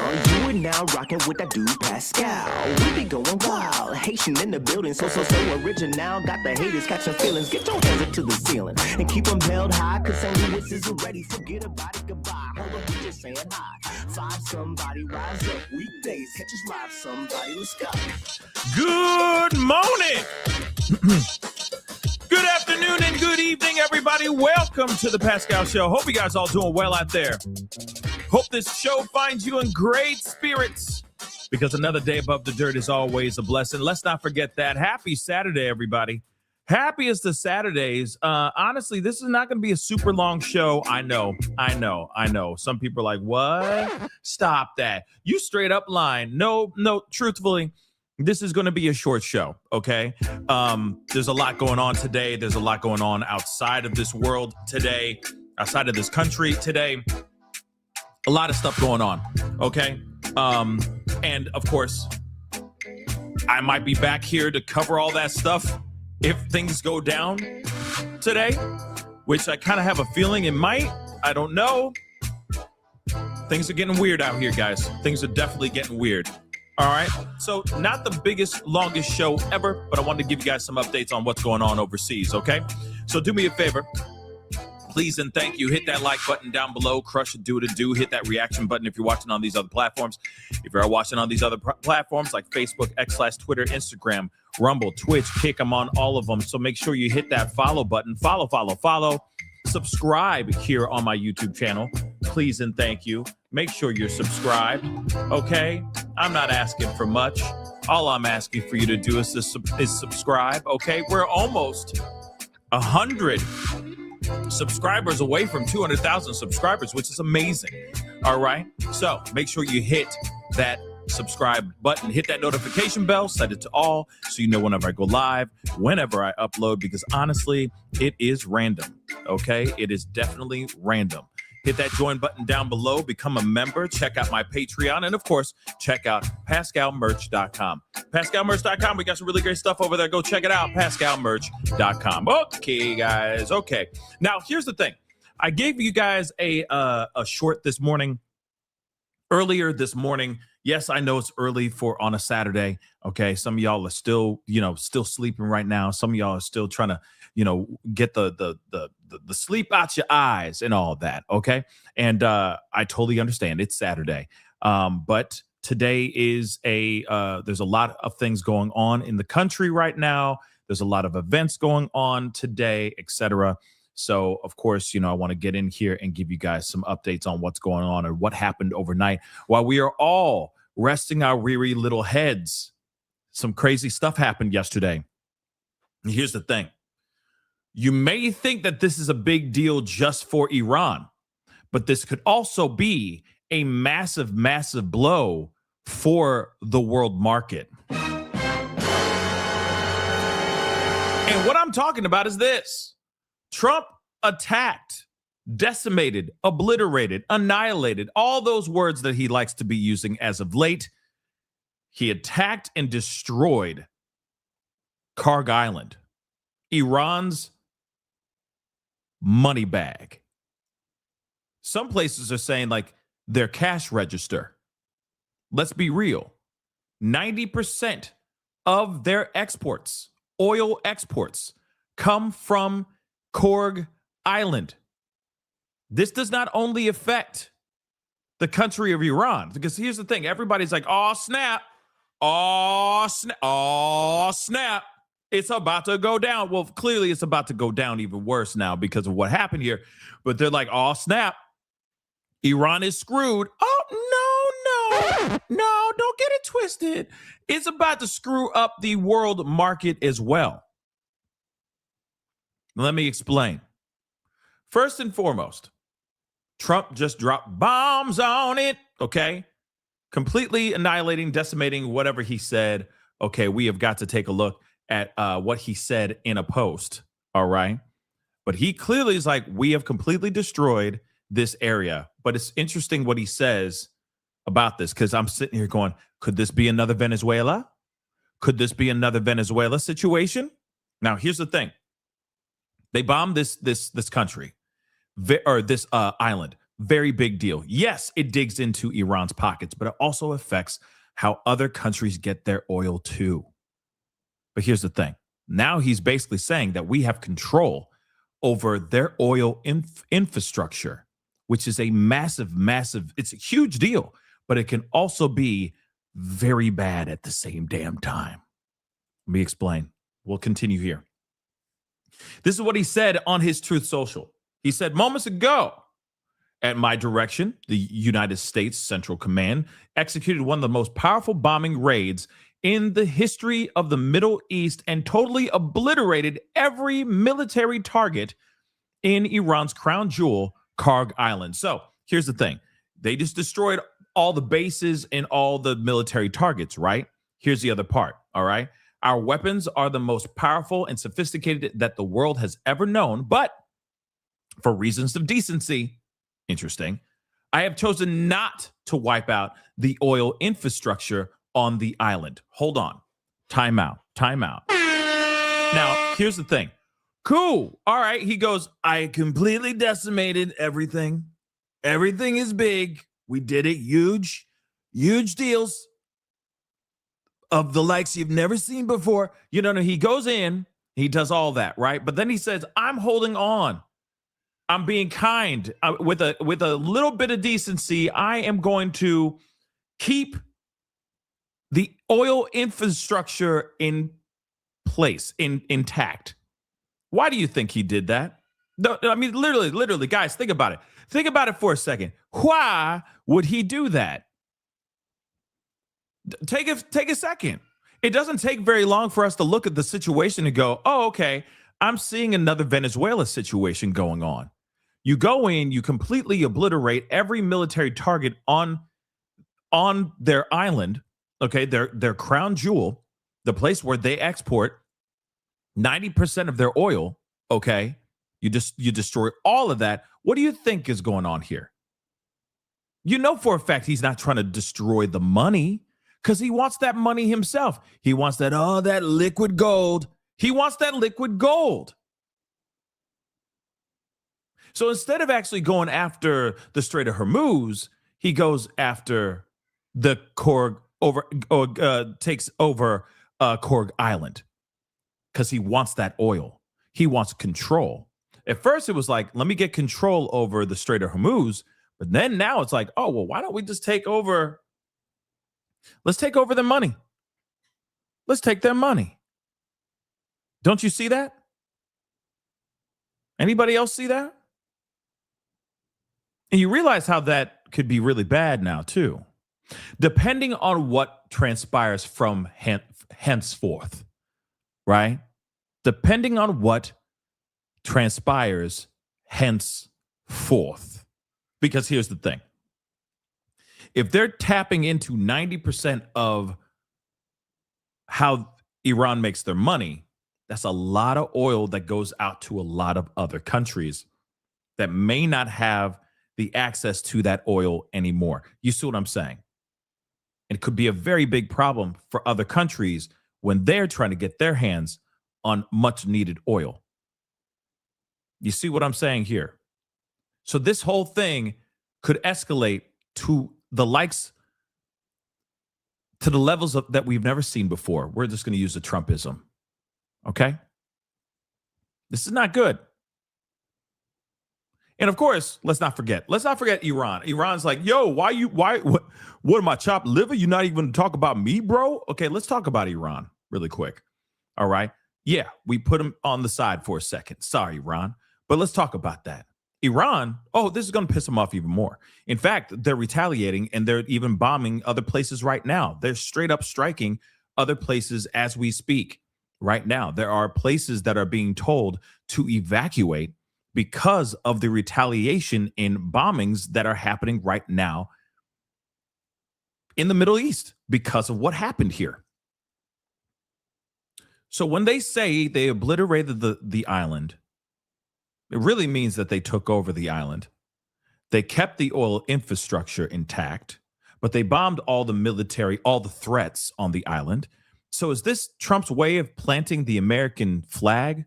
You are now rocking with that dude Pascal. We be going wild, Haitian in the building, so original. Got the haters catching feelings. Get your hands up to the ceiling and keep them held high, cause St. Louis isn't ready. Forget about it, goodbye. Hold up, we just saying hi. Five somebody, rise up. Weekdays, catch us live, somebody. Let's go. Good morning. Good afternoon and good evening, everybody. Welcome to the Pascal Show. Hope you guys all doing well out there. Hope this show finds you in great spirits, because another day above the dirt is always a blessing. Let's not forget that. Happy Saturday, everybody. Happiest of Saturdays. Honestly, this is not going to be a super long show. I know. Some people are like, what? Stop that. You straight up lying. No, truthfully, this is going to be a short show, okay? There's a lot going on today. There's a lot going on outside of this world today, outside of this country today. A lot of stuff going on, okay? And, of course, I might be back here to cover all that stuff if things go down today, which I kind of have a feeling it might. I don't know. Things are getting weird out here, guys. Things are definitely getting weird. All right, so not the biggest, longest show ever, but I wanted to give you guys some updates on what's going on overseas, okay? So do me a favor, please and thank you. Hit that like button down below, crush it, do it, do. Hit that reaction button if you're watching on these other platforms. If you're watching on these other platforms like Facebook, X/Twitter, Instagram, Rumble, Twitch, Kick, I'm on all of them. So make sure you hit that follow button. Follow. Subscribe here on my YouTube channel, please and thank you. Make sure you're subscribed, okay? I'm not asking for much. All I'm asking for you to do is subscribe, okay? We're almost 100 subscribers away from 200,000 subscribers, which is amazing, all right? So make sure you hit that subscribe button, hit that notification bell, set it to all so you know whenever I go live, whenever I upload, because honestly, it is random, okay? It is definitely random. Hit that join button down below, become a member, check out my Patreon, and of course, check out PascalMerch.com. PascalMerch.com, we got some really great stuff over there. Go check it out, PascalMerch.com. Okay, guys, okay. Now, here's the thing. I gave you guys a short this morning, earlier this morning. Yes, I know it's early on a Saturday. Okay, some of y'all are still sleeping right now. Some of y'all are still trying to, get the sleep out your eyes and all that. Okay, and I totally understand. It's Saturday, but today is there's a lot of things going on in the country right now. There's a lot of events going on today, etc. So, of course, I want to get in here and give you guys some updates on what's going on and what happened overnight while we are all resting our weary little heads. Some crazy stuff happened yesterday. And here's the thing. You may think that this is a big deal just for Iran, but this could also be a massive, massive blow for the world market. And what I'm talking about is this. Trump attacked, decimated, obliterated, annihilated, all those words that he likes to be using as of late. He attacked and destroyed Kharg Island, Iran's money bag. Some places are saying like their cash register. Let's be real. 90% of their exports, oil exports, come from Kharg Island. This does not only affect the country of Iran, because here's the thing. Everybody's like, oh, snap. It's about to go down. Well, clearly it's about to go down even worse now because of what happened here. But they're like, oh, snap. Iran is screwed. Oh, no, don't get it twisted. It's about to screw up the world market as well. Let me explain. First and foremost, Trump just dropped bombs on it, okay? Completely annihilating, decimating whatever he said. Okay, we have got to take a look at what he said in a post, all right? But he clearly is like, we have completely destroyed this area. But it's interesting what he says about this, because I'm sitting here going, could this be another Venezuela? Could this be another Venezuela situation? Now, here's the thing. They bombed this country, or this island. Very big deal. Yes, it digs into Iran's pockets, but it also affects how other countries get their oil too. But here's the thing. Now he's basically saying that we have control over their oil infrastructure, which is a massive, it's a huge deal, but it can also be very bad at the same damn time. Let me explain. We'll continue here. This is what he said on his Truth Social. He said, moments ago, at my direction, the United States Central Command executed one of the most powerful bombing raids in the history of the Middle East and totally obliterated every military target in Iran's crown jewel, Kharg Island. So here's the thing. They just destroyed all the bases and all the military targets, right? Here's the other part, all right? Our weapons are the most powerful and sophisticated that the world has ever known, but for reasons of decency, interesting, I have chosen not to wipe out the oil infrastructure on the island. Hold on. Time out. Now, here's the thing. Cool. All right. He goes, I completely decimated everything. Everything is big. We did it. Huge deals of the likes you've never seen before. You know, he goes in, he does all that, right? But then he says, I'm holding on. I'm being kind with a little bit of decency. I am going to keep the oil infrastructure in place, intact. Why do you think he did that? No, I mean, literally, guys, think about it. Think about it for a second. Why would he do that? Take a second. It doesn't take very long for us to look at the situation and go, oh, okay, I'm seeing another Venezuela situation going on. You go in, you completely obliterate every military target on their island, okay, their crown jewel, the place where they export 90% of their oil, okay? You destroy all of that. What do you think is going on here? You know for a fact he's not trying to destroy the money because he wants that money himself. He wants that liquid gold. He wants that liquid gold. So instead of actually going after the Strait of Hormuz, he goes after the Kharg takes over Kharg Island because he wants that oil. He wants control. At first, it was like, let me get control over the Strait of Hormuz. But then now it's like, oh, well, why don't we just take over? Let's take over their money. Let's take their money. Don't you see that? Anybody else see that? And you realize how that could be really bad now, too. Depending on what transpires from henceforth, right? Depending on what transpires henceforth. Because here's the thing. If they're tapping into 90% of how Iran makes their money, that's a lot of oil that goes out to a lot of other countries that may not have the access to that oil anymore. You see what I'm saying? It could be a very big problem for other countries when they're trying to get their hands on much needed oil. You see what I'm saying here? So this whole thing could escalate to the levels that we've never seen before. We're just going to use the Trumpism. Okay? This is not good. And of course, let's not forget Iran. Iran's like, yo, what am I, chopped liver? You're not even talk about me, bro? Okay, let's talk about Iran really quick. All right. Yeah, we put them on the side for a second. Sorry, Iran. But let's talk about that. Iran, this is going to piss them off even more. In fact, they're retaliating and they're even bombing other places right now. They're straight up striking other places as we speak right now. There are places that are being told to evacuate because of the retaliation in bombings that are happening right now in the Middle East because of what happened here. So when they say they obliterated the island, it really means that they took over the island. They kept the oil infrastructure intact, but they bombed all the threats on the island. So is this Trump's way of planting the American flag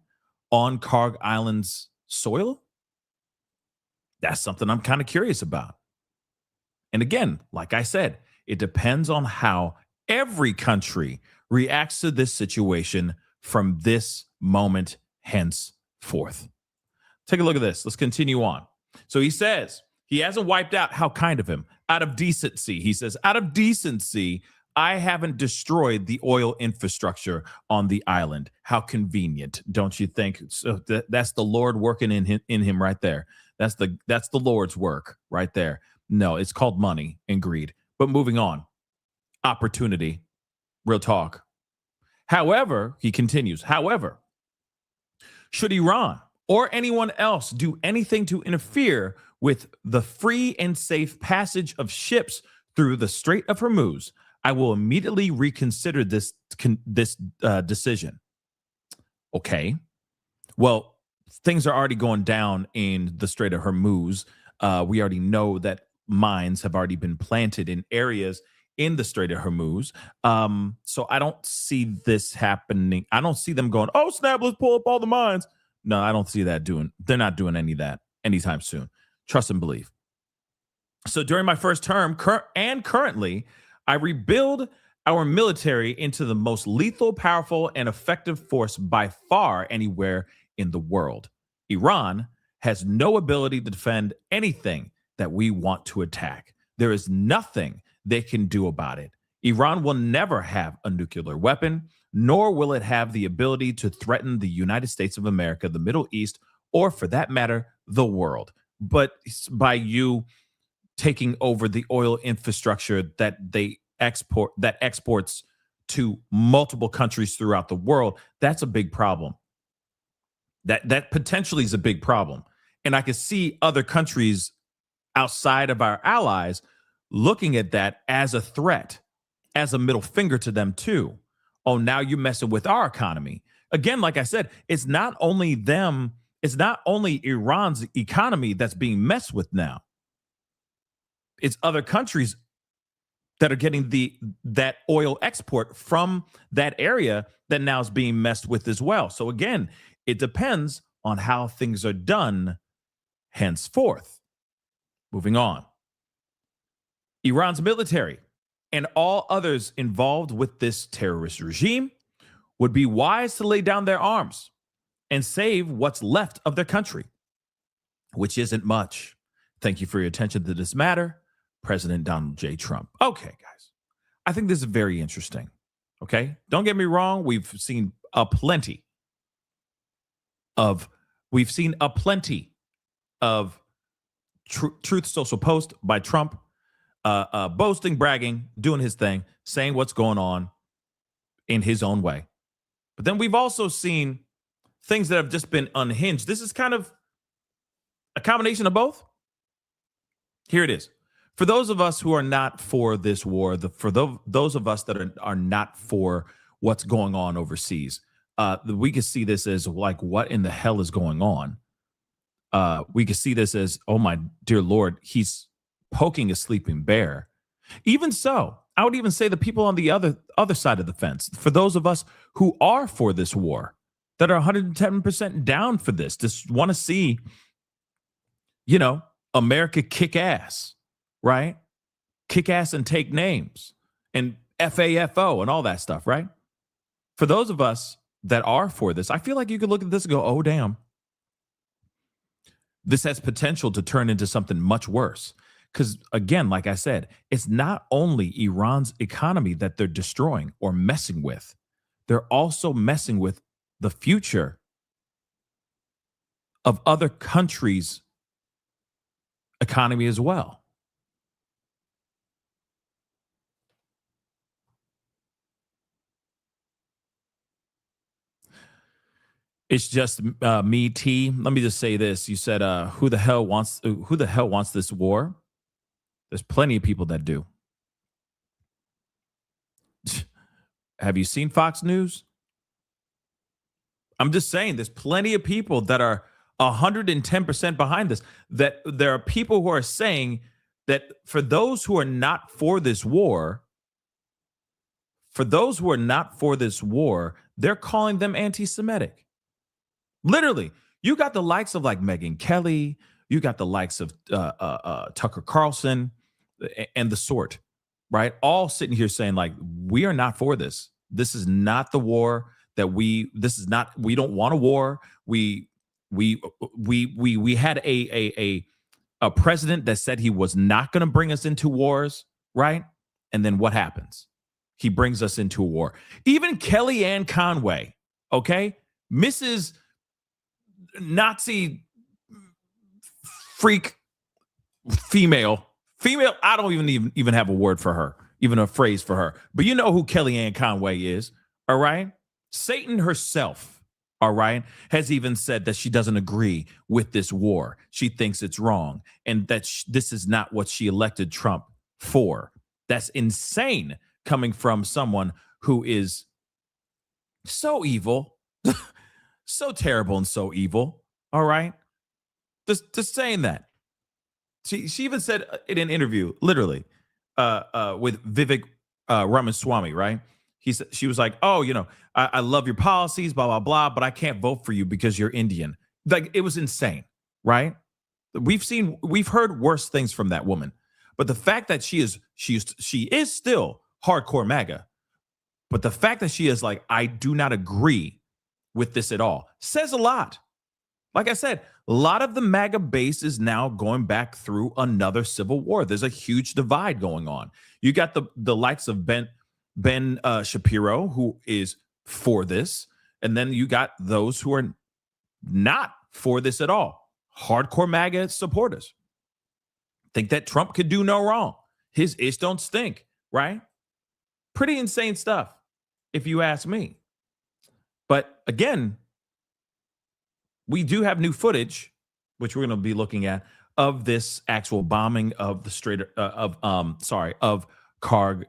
on Kharg Island's soil? That's something I'm kind of curious about. And again, like I said, it depends on how every country reacts to this situation from this moment henceforth. Take a look at this. Let's continue on. So he says he hasn't wiped out. How kind of him. Out of decency. He says, out of decency, I haven't destroyed the oil infrastructure on the island. How convenient, don't you think? So that's the Lord working in him right there. That's the Lord's work right there. No, it's called money and greed. But moving on. Opportunity. Real talk. However, he continues, however, should Iran or anyone else do anything to interfere with the free and safe passage of ships through the Strait of Hormuz, I will immediately reconsider this decision. Okay. Well, things are already going down in the Strait of Hormuz. We already know that mines have already been planted in areas in the Strait of Hormuz. So I don't see this happening. I don't see them going, oh, snap, let's pull up all the mines. No, I don't see that they're not doing any of that anytime soon. Trust and believe. So during my first term and currently, I rebuild our military into the most lethal, powerful, and effective force by far anywhere in the world. Iran has no ability to defend anything that we want to attack. There is nothing they can do about it. Iran will never have a nuclear weapon, nor will it have the ability to threaten the United States of America, the Middle East, or for that matter, the world. But by you taking over the oil infrastructure that exports to multiple countries throughout the world, that's a big problem. That potentially is a big problem. And I can see other countries outside of our allies looking at that as a threat, as a middle finger to them too. Oh, now you're messing with our economy. Again, like I said, it's not only them, it's not only Iran's economy that's being messed with now. It's other countries that are getting that oil export from that area that now is being messed with as well. So again, it depends on how things are done henceforth. Moving on. Iran's military and all others involved with this terrorist regime would be wise to lay down their arms and save what's left of their country, which isn't much. Thank you for your attention to this matter, President Donald J. Trump. Okay, guys, I think this is very interesting. Okay, don't get me wrong. We've seen a plenty of truth social posts by Trump, boasting, bragging, doing his thing, saying what's going on in his own way. But then we've also seen things that have just been unhinged. This is kind of a combination of both. Here it is. For those of us who are not for this war, for those of us that are not for what's going on overseas, we could see this as like, what in the hell is going on? We could see this as, oh my dear Lord, he's poking a sleeping bear. Even so, I would even say the people on the other side of the fence, for those of us who are for this war, that are 110% down for this, just want to see, America kick ass, right? Kick ass and take names and FAFO and all that stuff, right? For those of us that are for this, I feel like you could look at this and go, oh, damn. This has potential to turn into something much worse. Because again, like I said, it's not only Iran's economy that they're destroying or messing with. They're also messing with the future of other countries' economy as well. It's just me, T. Let me just say this. You said, who the hell wants this war? There's plenty of people that do. Have you seen Fox News? I'm just saying there's plenty of people that are 110% behind this. That there are people who are saying that for those who are not for this war, they're calling them anti-Semitic. Literally, you got the likes of like Megyn Kelly, You got the likes of Tucker Carlson and the sort, right? All sitting here saying like, we are not for this. This is not the war that we don't want a war. We had a president that said he was not going to bring us into wars, right? And then what happens? He brings us into a war. Even Kellyanne Conway, okay, Mrs. Nazi freak female. I don't even have a word for her, even a phrase for her. But you know who Kellyanne Conway is, all right? Satan herself, all right, has even said that she doesn't agree with this war. She thinks it's wrong and that this is not what she elected Trump for. That's insane coming from someone who is so evil, so terrible and so evil, all right? Just saying that. She even said in an interview, literally, with Vivek Ramaswamy, right? She was like, "Oh, I love your policies, blah blah blah, but I can't vote for you because you're Indian." Like it was insane, right? We've heard worse things from that woman, but the fact that she is still hardcore MAGA, but the fact that she is like, I do not agree with this at all, says a lot. Like I said, a lot of the MAGA base is now going back through another civil war. There's a huge divide going on. You got the likes of Ben Shapiro, who is for this, and then you got those who are not for this at all. Hardcore MAGA supporters think that Trump could do no wrong. His ish don't stink, right? Pretty insane stuff, if you ask me. But again, we do have new footage, which we're going to be looking at, of this actual bombing of the of Kharg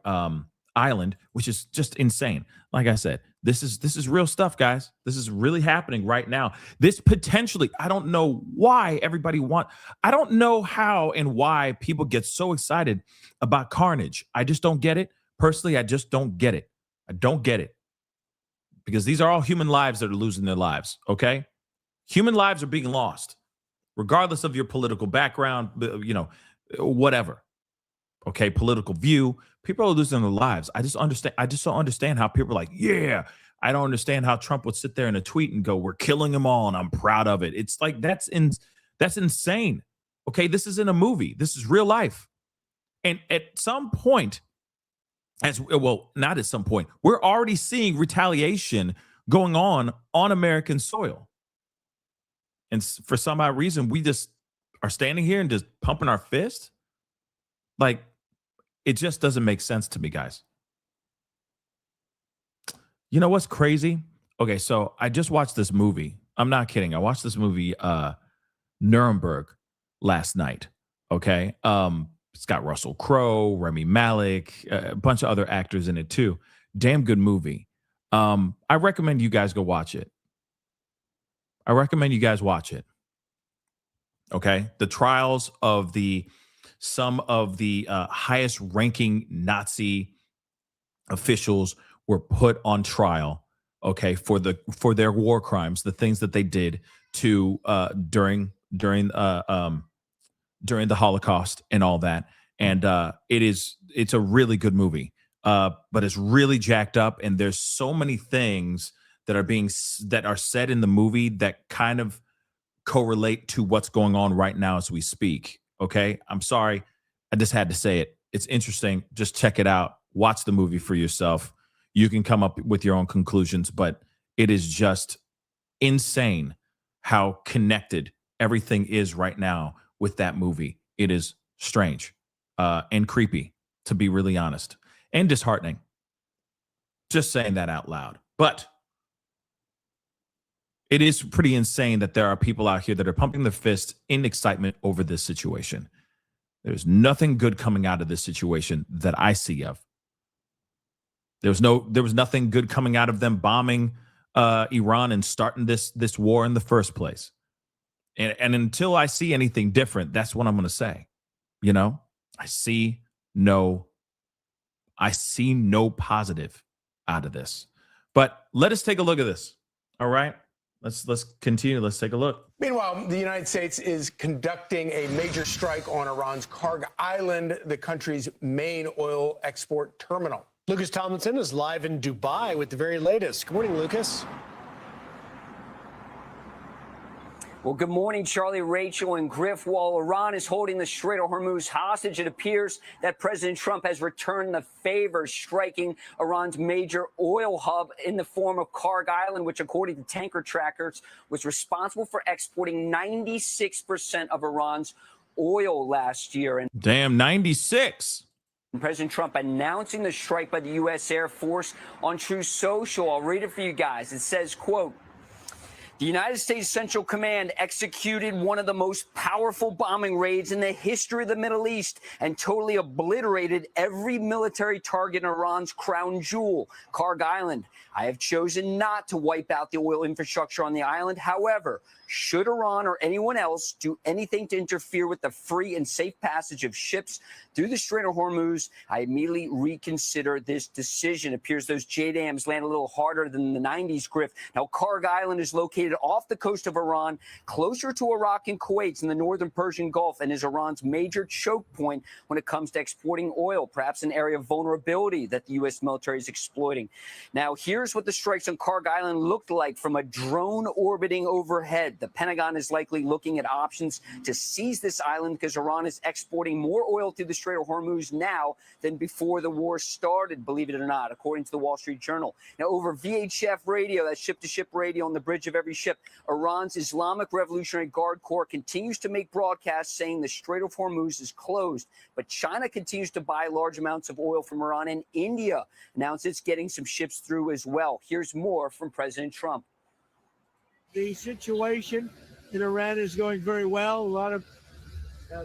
Island, which is just insane. Like I said, this is real stuff, guys. This is really happening right now. This potentially, I don't know why I don't know how and why people get so excited about carnage. I just don't get it. Personally, I just don't get it. I don't get it. Because these are all human lives that are losing their lives, okay? Human lives are being lost, regardless of your political background, whatever. Okay, political view. People are losing their lives. I just don't understand how people are like, yeah. I don't understand how Trump would sit there in a tweet and go, "We're killing them all, and I'm proud of it." It's like that's insane. Okay, this isn't a movie. This is real life. And at some point, not at some point, we're already seeing retaliation going on American soil. And for some odd reason, we just are standing here and just pumping our fist. Like, it just doesn't make sense to me, guys. You know what's crazy? Okay, so I just watched this movie. I'm not kidding. I watched this movie, Nuremberg, last night. Okay. It's got Russell Crowe, Rami Malek, a bunch of other actors in it too. Damn good movie. I recommend you guys go watch it. I recommend you guys watch it. Okay. The trials of some of the highest ranking Nazi officials were put on trial. Okay. For their war crimes, the things that they did to during the Holocaust and all that. And it's a really good movie. But it's really jacked up. And there's so many things that are said in the movie that kind of correlate to what's going on right now as we speak. Okay. I'm sorry. I just had to say it. It's interesting. Just check it out. Watch the movie for yourself. You can come up with your own conclusions, but it is just insane how connected everything is right now with that movie. It is strange and creepy, to be really honest, and disheartening. Just saying that out loud. But it is pretty insane that there are people out here that are pumping their fists in excitement over this situation. There's nothing good coming out of this situation that I see of. There was nothing good coming out of them bombing Iran and starting this war in the first place. And until I see anything different, that's what I'm going to say. I see no positive out of this. But let us take a look at this. All right. Let's continue. Let's take a look. Meanwhile, the United States is conducting a major strike on Iran's Kharg Island, the country's main oil export terminal. Lucas Tomlinson is live in Dubai with the very latest. Good morning, Lucas. Well, good morning, Charlie, Rachel, and Griff. While Iran is holding the Strait of Hormuz hostage, it appears that President Trump has returned the favor, striking Iran's major oil hub in the form of Kharg Island, which, according to tanker trackers, was responsible for exporting 96% of Iran's oil last year. And Damn, 96. President Trump announcing the strike by the U.S. Air Force on True Social. I'll read it for you guys. It says, quote, "The United States Central Command executed one of the most powerful bombing raids in the history of the Middle East and totally obliterated every military target in Iran's crown jewel, Kharg Island. I have chosen not to wipe out the oil infrastructure on the island. However, should Iran or anyone else do anything to interfere with the free and safe passage of ships through the Strait of Hormuz, I immediately reconsider this decision." It appears those JDAMs land a little harder than the 90s, Griff. Now, Kharg Island is located off the coast of Iran, closer to Iraq and Kuwait in the northern Persian Gulf, and is Iran's major choke point when it comes to exporting oil, perhaps an area of vulnerability that the U.S. military is exploiting. Now, here's what the strikes on Kharg Island looked like from a drone orbiting overhead. The Pentagon is likely looking at options to seize this island because Iran is exporting more oil through the Strait of Hormuz now than before the war started, believe it or not, according to the Wall Street Journal. Now, over VHF radio, that's ship-to-ship radio on the bridge of every ship, Iran's Islamic Revolutionary Guard Corps continues to make broadcasts saying the Strait of Hormuz is closed. But China continues to buy large amounts of oil from Iran, and India announced it's getting some ships through as well. Here's more from President Trump. The situation in Iran is going very well. A lot of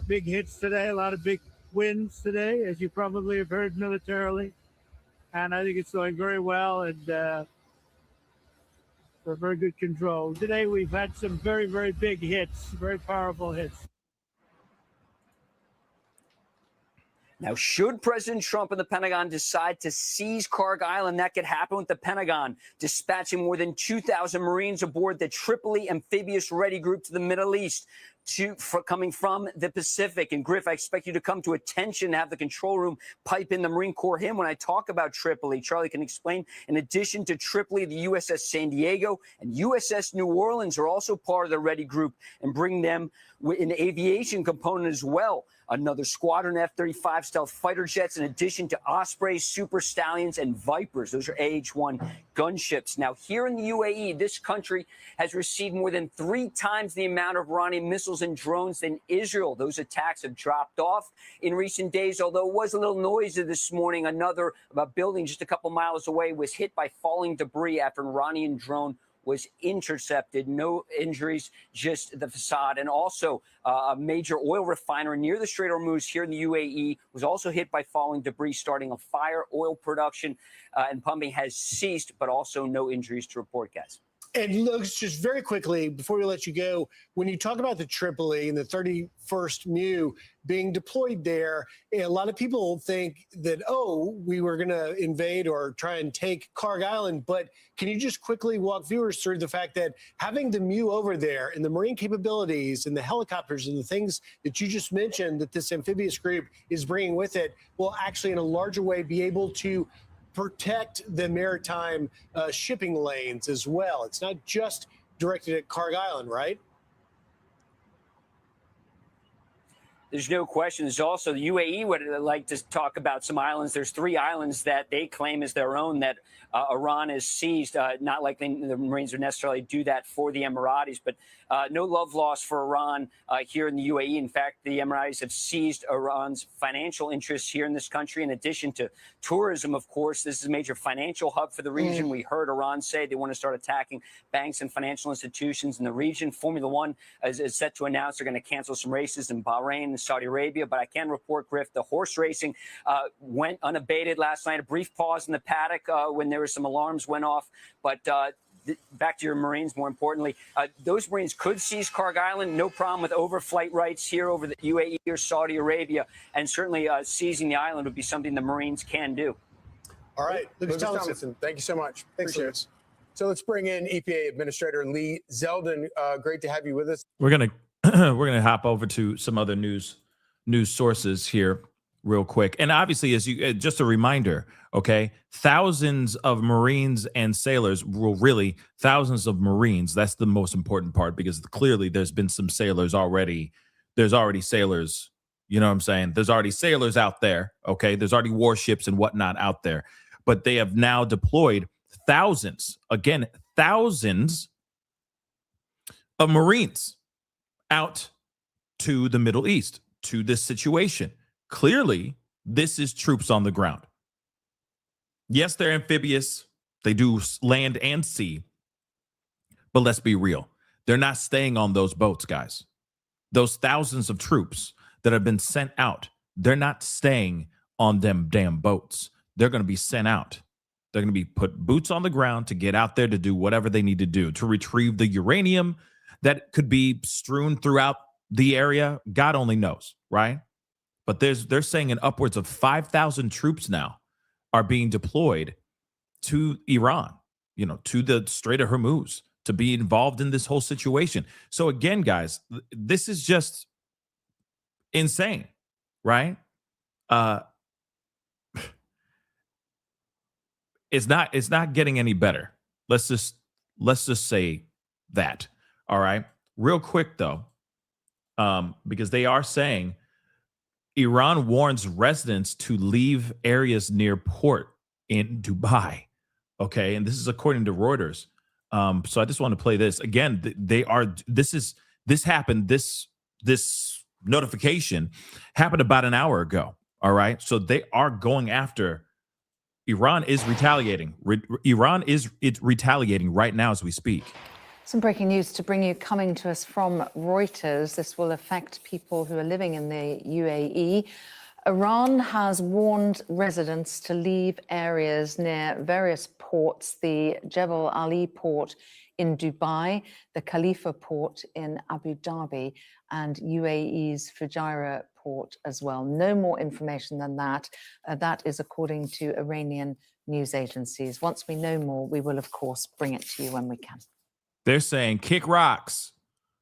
big hits today, a lot of big wins today, as you probably have heard militarily. And I think it's going very well, and for very good control. Today we've had some very, very big hits, very powerful hits. Now, should President Trump and the Pentagon decide to seize Kharg Island, that could happen with the Pentagon dispatching more than 2,000 Marines aboard the Tripoli Amphibious Ready Group to the Middle East, coming from the Pacific. And Griff, I expect you to come to attention and have the control room pipe in the Marine Corps hymn when I talk about Tripoli. Charlie can explain. In addition to Tripoli, the USS San Diego and USS New Orleans are also part of the Ready Group, and bring them an aviation component as well. Another squadron F-35 stealth fighter jets, in addition to Ospreys, Super Stallions, and Vipers. Those are AH-1 gunships. Now, here in the UAE, this country has received more than 3 times the amount of Iranian missiles and drones than Israel. Those attacks have dropped off in recent days, although it was a little noisy this morning. Another building just a couple miles away was hit by falling debris after an Iranian drone was intercepted. No injuries, just the facade. And also a major oil refiner near the Strait of Hormuz here in the UAE was also hit by falling debris, starting a fire. Oil production and pumping has ceased, but also no injuries to report, guys. And look, just very quickly, before we let you go, when you talk about the Tripoli and the 31st MEU being deployed there, a lot of people think that, oh, we were going to invade or try and take Kharg Island. But can you just quickly walk viewers through the fact that having the MEU over there and the Marine capabilities and the helicopters and the things that you just mentioned that this amphibious group is bringing with it will actually in a larger way be able to protect the maritime shipping lanes as well? It's not just directed at Kharg Island, right? There's no question. There's also the UAE would like to talk about some islands. There's 3 islands that they claim as their own that Iran has seized. Not like the Marines would necessarily do that for the Emiratis, but no love lost for Iran here in the UAE. In fact, the Emiratis have seized Iran's financial interests here in this country. In addition to tourism, of course, this is a major financial hub for the region. We heard Iran say they want to start attacking banks and financial institutions in the region. Formula One is set to announce they're going to cancel some races in Bahrain and Saudi Arabia. But I can report, Griff, the horse racing went unabated last night. A brief pause in the paddock when there were some alarms went off. But back to your Marines, more importantly, those Marines could seize Kharg Island. No problem with overflight rights here over the UAE or Saudi Arabia. And certainly seizing the island would be something the Marines can do. All right. Lucas Tomlinson, thank you so much. Thanks, Appreciate Lucas. it. So let's bring in EPA Administrator Lee Zeldin. Great to have you with us. We're gonna hop over to some other news sources here real quick. And obviously, as you just a reminder, okay, thousands of Marines and sailors, well, really thousands of Marines. That's the most important part, because clearly there's been some sailors already. There's already sailors. You know what I'm saying? There's already sailors out there. Okay, there's already warships and whatnot out there, but they have now deployed thousands of Marines out to the Middle East, to this situation. Clearly, this is troops on the ground. Yes, they're amphibious. They do land and sea. But let's be real. They're not staying on those boats, guys. Those thousands of troops that have been sent out, they're not staying on them damn boats. They're going to be sent out. They're going to be put boots on the ground to get out there to do whatever they need to do, to retrieve the uranium that could be strewn throughout the area. God only knows, right? But they're saying an upwards of 5,000 troops now are being deployed to Iran, to the Strait of Hormuz, to be involved in this whole situation. So again, guys, this is just insane, right? It's not getting any better. Let's just say that. All right. Real quick though, because they are saying Iran warns residents to leave areas near port in Dubai. Okay, and this is according to Reuters. So I just want to play this again. This notification happened about an hour ago. All right, so they are going after. Iran is retaliating. Iran is retaliating right now as we speak. Some breaking news to bring you coming to us from Reuters. This will affect people who are living in the UAE. Iran has warned residents to leave areas near various ports, the Jebel Ali port in Dubai, the Khalifa port in Abu Dhabi, and UAE's Fujairah port as well. No more information than that. That is according to Iranian news agencies. Once we know more, we will, of course, bring it to you when we can. They're saying kick rocks.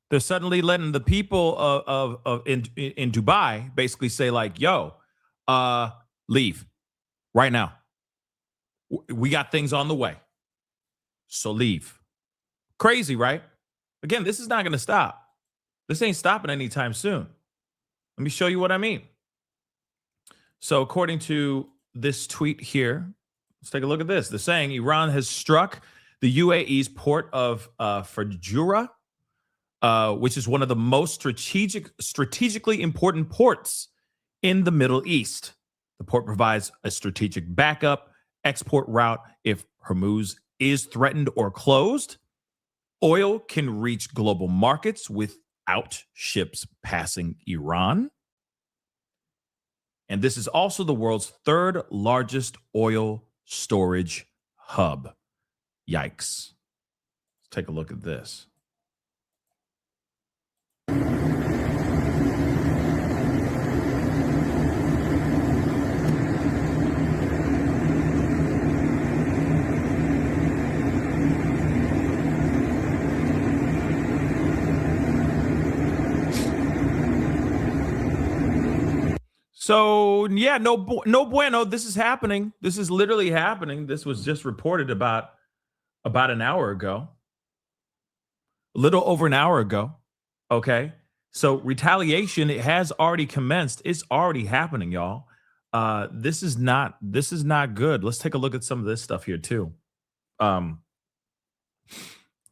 They're suddenly letting the people in Dubai basically say like, yo, leave right now. We got things on the way. So leave. Crazy, right? Again, this is not going to stop. This ain't stopping anytime soon. Let me show you what I mean. So according to this tweet here, let's take a look at this. They're saying Iran has struck the UAE's port of Fujairah, which is one of the most strategically important ports in the Middle East. The port provides a strategic backup export route if Hormuz is threatened or closed. Oil can reach global markets without ships passing Iran. And this is also the world's third largest oil storage hub. Yikes. Let's take a look at this. So, yeah, no bueno. This is happening. This is literally happening. This was just reported about an hour ago. A little over an hour ago. Okay. So retaliation, it has already commenced. It's already happening, y'all. This is not good. Let's take a look at some of this stuff here too. It's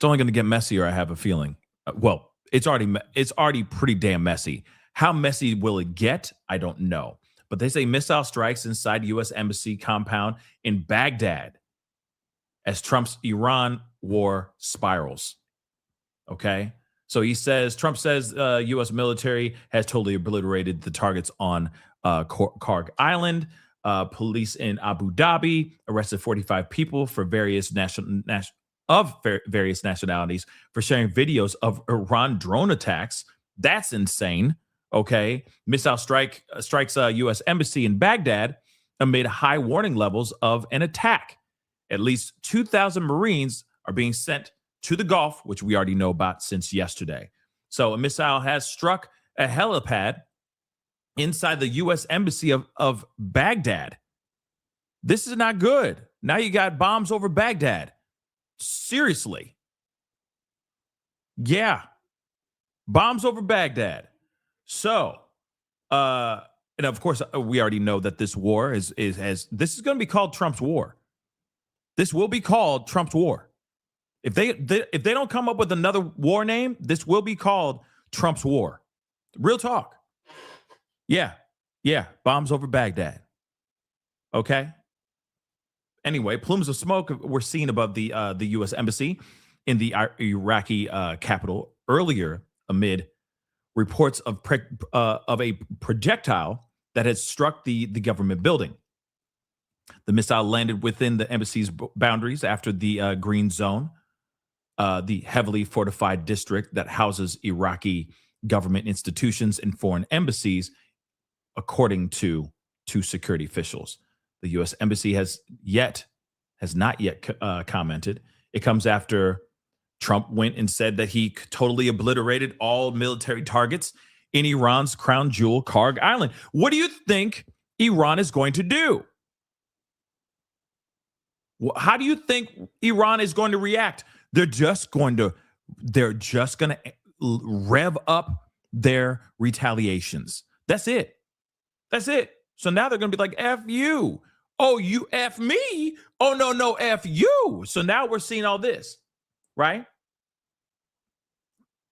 only going to get messier, I have a feeling. Well, it's already pretty damn messy. How messy will it get? I don't know. But they say missile strikes inside U.S. Embassy compound in Baghdad as Trump's Iran war spirals. Okay? So Trump says U.S. military has totally obliterated the targets on Kharg Island. Police in Abu Dhabi arrested 45 people for various nationalities for sharing videos of Iran drone attacks. That's insane. Okay. Missile strikes U.S. embassy in Baghdad amid high warning levels of an attack. At least 2,000 Marines are being sent to the Gulf, which we already know about since yesterday. So a missile has struck a helipad inside the U.S. Embassy of Baghdad. This is not good. Now you got bombs over Baghdad. Seriously. Yeah. Bombs over Baghdad. So, and of course, we already know that this war this is going to be called Trump's war. This will be called Trump's war. If they don't come up with another war name, this will be called Trump's war. Real talk. Yeah. Bombs over Baghdad. Okay. Anyway, plumes of smoke were seen above the U.S. embassy in the Iraqi capital earlier, amid reports of a projectile that had struck the government building. The missile landed within the embassy's boundaries after the Green Zone, the heavily fortified district that houses Iraqi government institutions and foreign embassies, according to two security officials. The U.S. embassy has not yet commented. It comes after Trump went and said that he totally obliterated all military targets in Iran's crown jewel, Kharg Island. What do you think Iran is going to do? How do you think Iran is going to react? They're just going to rev up their retaliations. That's it. So now they're going to be like, F you. Oh, you F me? Oh, no, F you. So now we're seeing all this, right?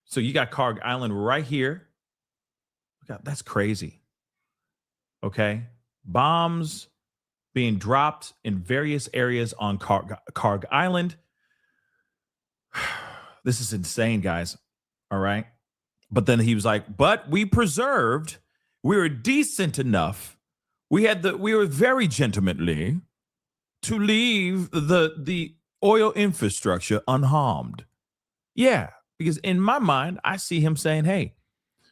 So you got Kharg Island right here. God, that's crazy. Okay. Bombs being dropped in various areas on Kharg Island. This is insane, guys. All right. But then he was like, but we were decent enough. We were very gentlemanly to leave the oil infrastructure unharmed. Yeah, because in my mind, I see him saying, hey,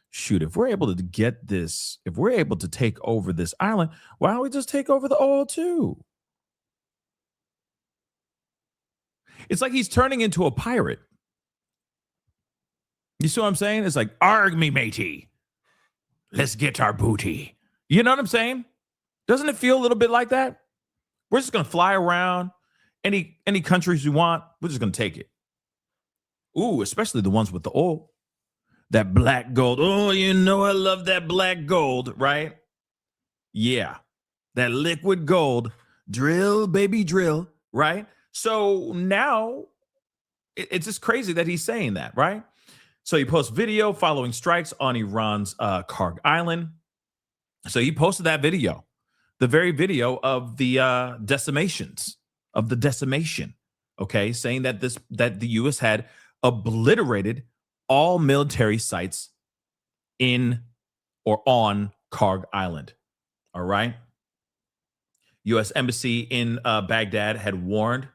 shoot, if we're able to get this, if we're able to take over this island, why don't we just take over the oil too? It's like he's turning into a pirate. You see what I'm saying? It's like, arg me, matey. Let's get our booty. You know what I'm saying? Doesn't it feel a little bit like that? We're just going to fly around any countries we want. We're just going to take it. Ooh, especially the ones with the oil. That black gold. Oh, you know I love that black gold, right? Yeah. That liquid gold. Drill, baby, drill, right? So now it's just crazy that he's saying that, right? So he posts video following strikes on Iran's Kharg Island. So he posted that video. The very video of the decimations, of the decimation, okay, saying that the U.S. had obliterated all military sites in or on Kharg Island. All right. U.S. Embassy in Baghdad had warned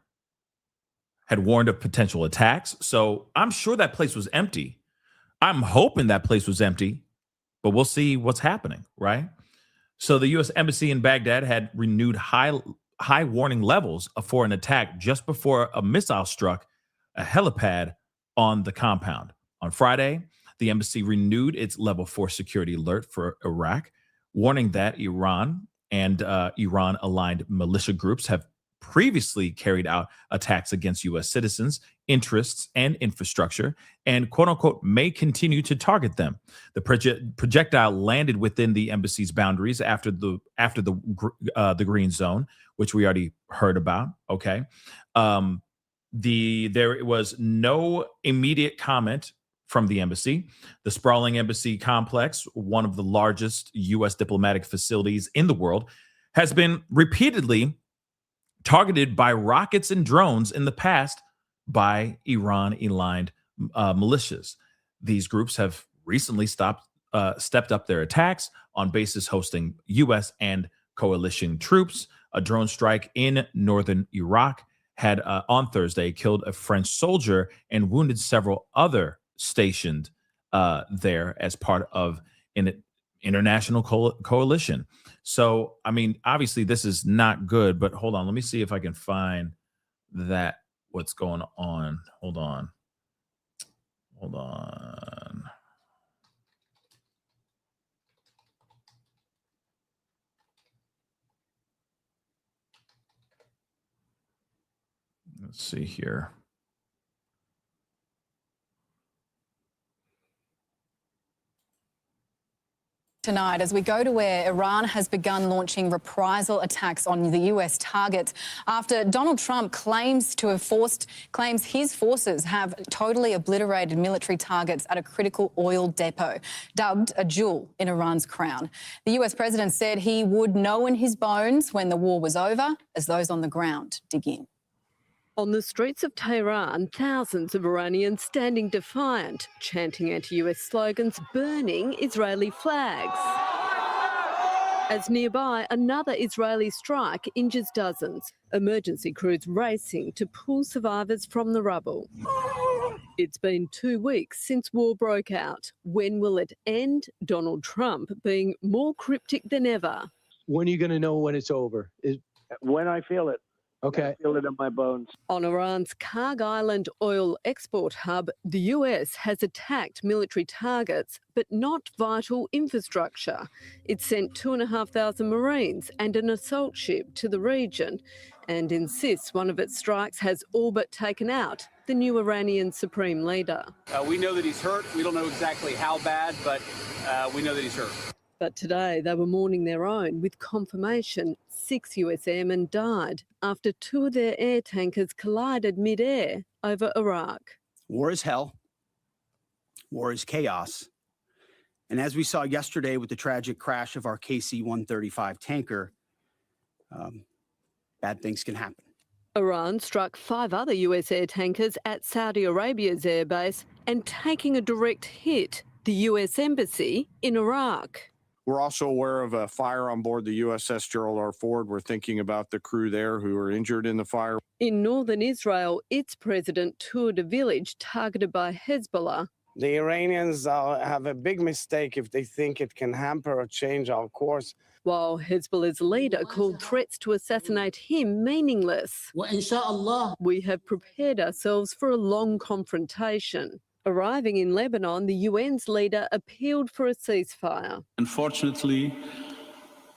of potential attacks. So I'm sure that place was empty. I'm hoping that place was empty, but we'll see what's happening, right? So the U.S. Embassy in Baghdad had renewed high warning levels for an attack just before a missile struck a helipad on the compound. On Friday, the embassy renewed its level 4 security alert for Iraq, warning that Iran and Iran-aligned militia groups have previously carried out attacks against U.S. citizens, interests, and infrastructure, and quote-unquote may continue to target them. The projectile landed within the embassy's boundaries after the Green Zone, which we already heard about. Okay, there was no immediate comment from the embassy. The sprawling embassy complex, one of the largest U.S. diplomatic facilities in the world, has been repeatedly targeted by rockets and drones in the past by Iran-aligned militias. These groups have recently stepped up their attacks on bases hosting U.S. and coalition troops. A drone strike in northern Iraq had on Thursday killed a French soldier and wounded several other stationed there as part of an international coalition. So, I mean, obviously this is not good, but hold on. Let me see if I can find that what's going on. Hold on. Let's see here. Tonight, as we go to where Iran has begun launching reprisal attacks on the US targets after Donald Trump claims his forces have totally obliterated military targets at a critical oil depot, dubbed a jewel in Iran's crown. The US president said he would know in his bones when the war was over, as those on the ground dig in. On the streets of Tehran, thousands of Iranians standing defiant, chanting anti-US slogans, burning Israeli flags. As nearby, another Israeli strike injures dozens. Emergency crews racing to pull survivors from the rubble. It's been 2 weeks since war broke out. When will it end? Donald Trump being more cryptic than ever. When are you going to know when it's over? When I feel it. Okay. I feel it in my bones. On Iran's Kharg Island oil export hub, the US has attacked military targets, but not vital infrastructure. It sent 2,500 Marines and an assault ship to the region and insists one of its strikes has all but taken out the new Iranian supreme leader. We know that he's hurt. We don't know exactly how bad, but we know that he's hurt. But today they were mourning their own with confirmation 6 US airmen died after 2 of their air tankers collided mid-air over Iraq. War is hell. War is chaos. And as we saw yesterday with the tragic crash of our KC-135 tanker, bad things can happen. Iran struck 5 other US air tankers at Saudi Arabia's airbase and taking a direct hit, the US embassy in Iraq. We're also aware of a fire on board the USS Gerald R. Ford. We're thinking about the crew there who were injured in the fire. In northern Israel, its president toured a village targeted by Hezbollah. The Iranians have a big mistake if they think it can hamper or change our course. While Hezbollah's leader called threats to assassinate him meaningless. We have prepared ourselves for a long confrontation. Arriving in Lebanon, the UN's leader appealed for a ceasefire. Unfortunately,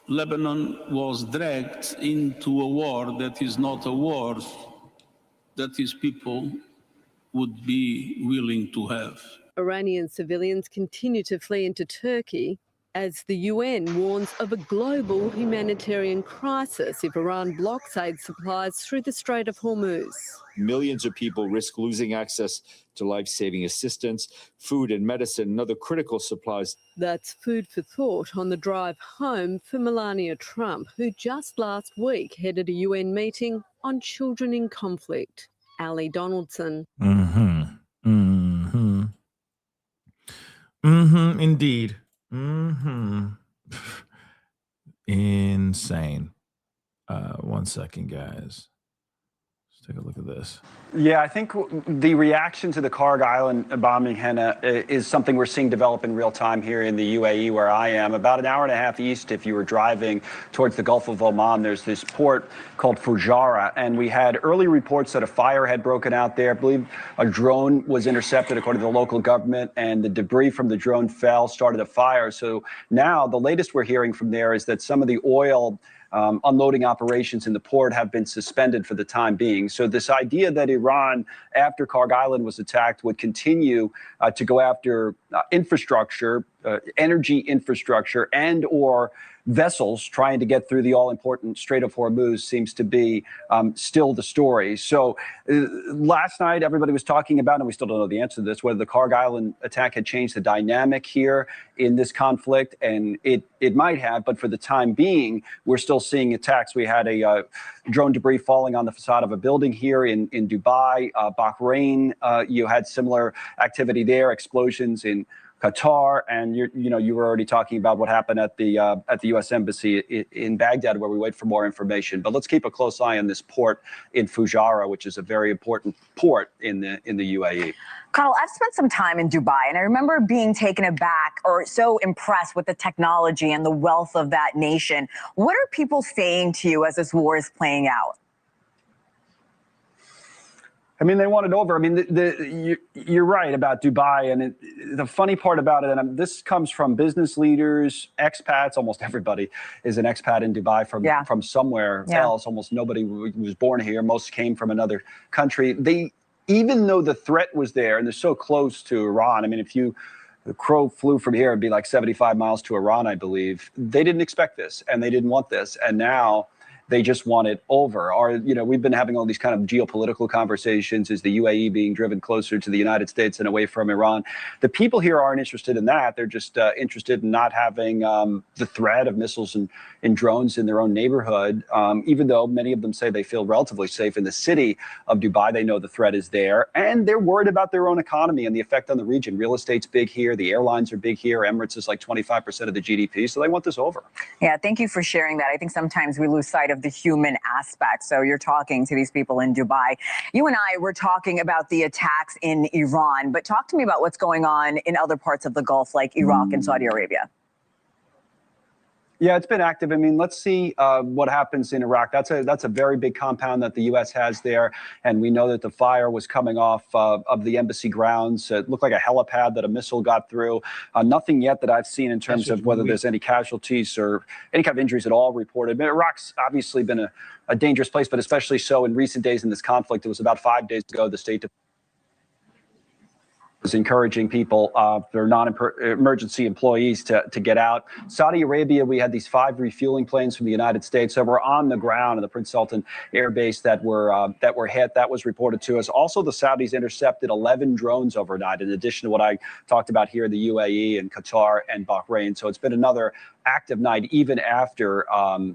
Lebanon was dragged into a war that is not a war that these people would be willing to have. Iranian civilians continue to flee into Turkey as the UN warns of a global humanitarian crisis if Iran blocks aid supplies through the Strait of Hormuz. Millions of people risk losing access to life-saving assistance, food and medicine and other critical supplies. That's food for thought on the drive home for Melania Trump, who just last week headed a UN meeting on children in conflict. Ali Donaldson. Indeed. Insane. 1 second, guys. Let's take a look at this. Yeah, I think the reaction to the Kharg Island bombing, Henna, is something we're seeing develop in real time here in the UAE where I am. About an hour and a half east, if you were driving towards the Gulf of Oman, there's this port called Fujairah, and we had early reports that a fire had broken out there. I believe a drone was intercepted, according to the local government, and the debris from the drone started a fire. So now the latest we're hearing from there is that some of the oil unloading operations in the port have been suspended for the time being. So this idea that Iran, after Kharg Island was attacked, would continue to go after infrastructure, energy infrastructure, and or vessels trying to get through the all-important Strait of Hormuz seems to be still the story. So last night, everybody was talking about, and we still don't know the answer to this, whether the Kharg Island attack had changed the dynamic here in this conflict, and it might have, but for the time being, we're still seeing attacks. We had a drone debris falling on the facade of a building here in Dubai, Bahrain. You had similar activity there, explosions in Qatar, and you were already talking about what happened at the U.S. Embassy in Baghdad, where we wait for more information. But let's keep a close eye on this port in Fujairah, which is a very important port in the UAE. Connell, I've spent some time in Dubai, and I remember being taken aback or so impressed with the technology and the wealth of that nation. What are people saying to you as this war is playing out? I mean, they want it over. I mean, you're right about Dubai. And the funny part about it, and this comes from business leaders, expats, almost everybody is an expat in Dubai from somewhere else. Almost nobody was born here. Most came from another country. Even though the threat was there and they're so close to Iran, I mean, the crow flew from here, it'd be like 75 miles to Iran, I believe. They didn't expect this and they didn't want this. And now they just want it over. We've been having all these kind of geopolitical conversations. Is the UAE being driven closer to the United States and away from Iran? The people here aren't interested in that. They're just interested in not having the threat of missiles and drones in their own neighborhood. Even though many of them say they feel relatively safe in the city of Dubai, they know the threat is there. And they're worried about their own economy and the effect on the region. Real estate's big here. The airlines are big here. Emirates is like 25% of the GDP. So they want this over. Yeah, thank you for sharing that. I think sometimes we lose sight of the human aspect. So you're talking to these people in Dubai. You and I were talking about the attacks in Iran, but talk to me about what's going on in other parts of the Gulf, like Iraq and Saudi Arabia. Yeah, it's been active. I mean, let's see what happens in Iraq. That's a very big compound that the U.S. has there, and we know that the fire was coming off of the embassy grounds. It looked like a helipad that a missile got through. Nothing yet that I've seen in terms of whether there's any casualties or any kind of injuries at all reported. But Iraq's obviously been a dangerous place, but especially so in recent days in this conflict. It was about 5 days ago the State is encouraging people, their non-emergency employees to get out. Saudi Arabia, we had these 5 refueling planes from the United States that were on the ground in the Prince Sultan Air Base that were hit. That was reported to us. Also, the Saudis intercepted 11 drones overnight, in addition to what I talked about here, the UAE and Qatar and Bahrain. So it's been another active night, even after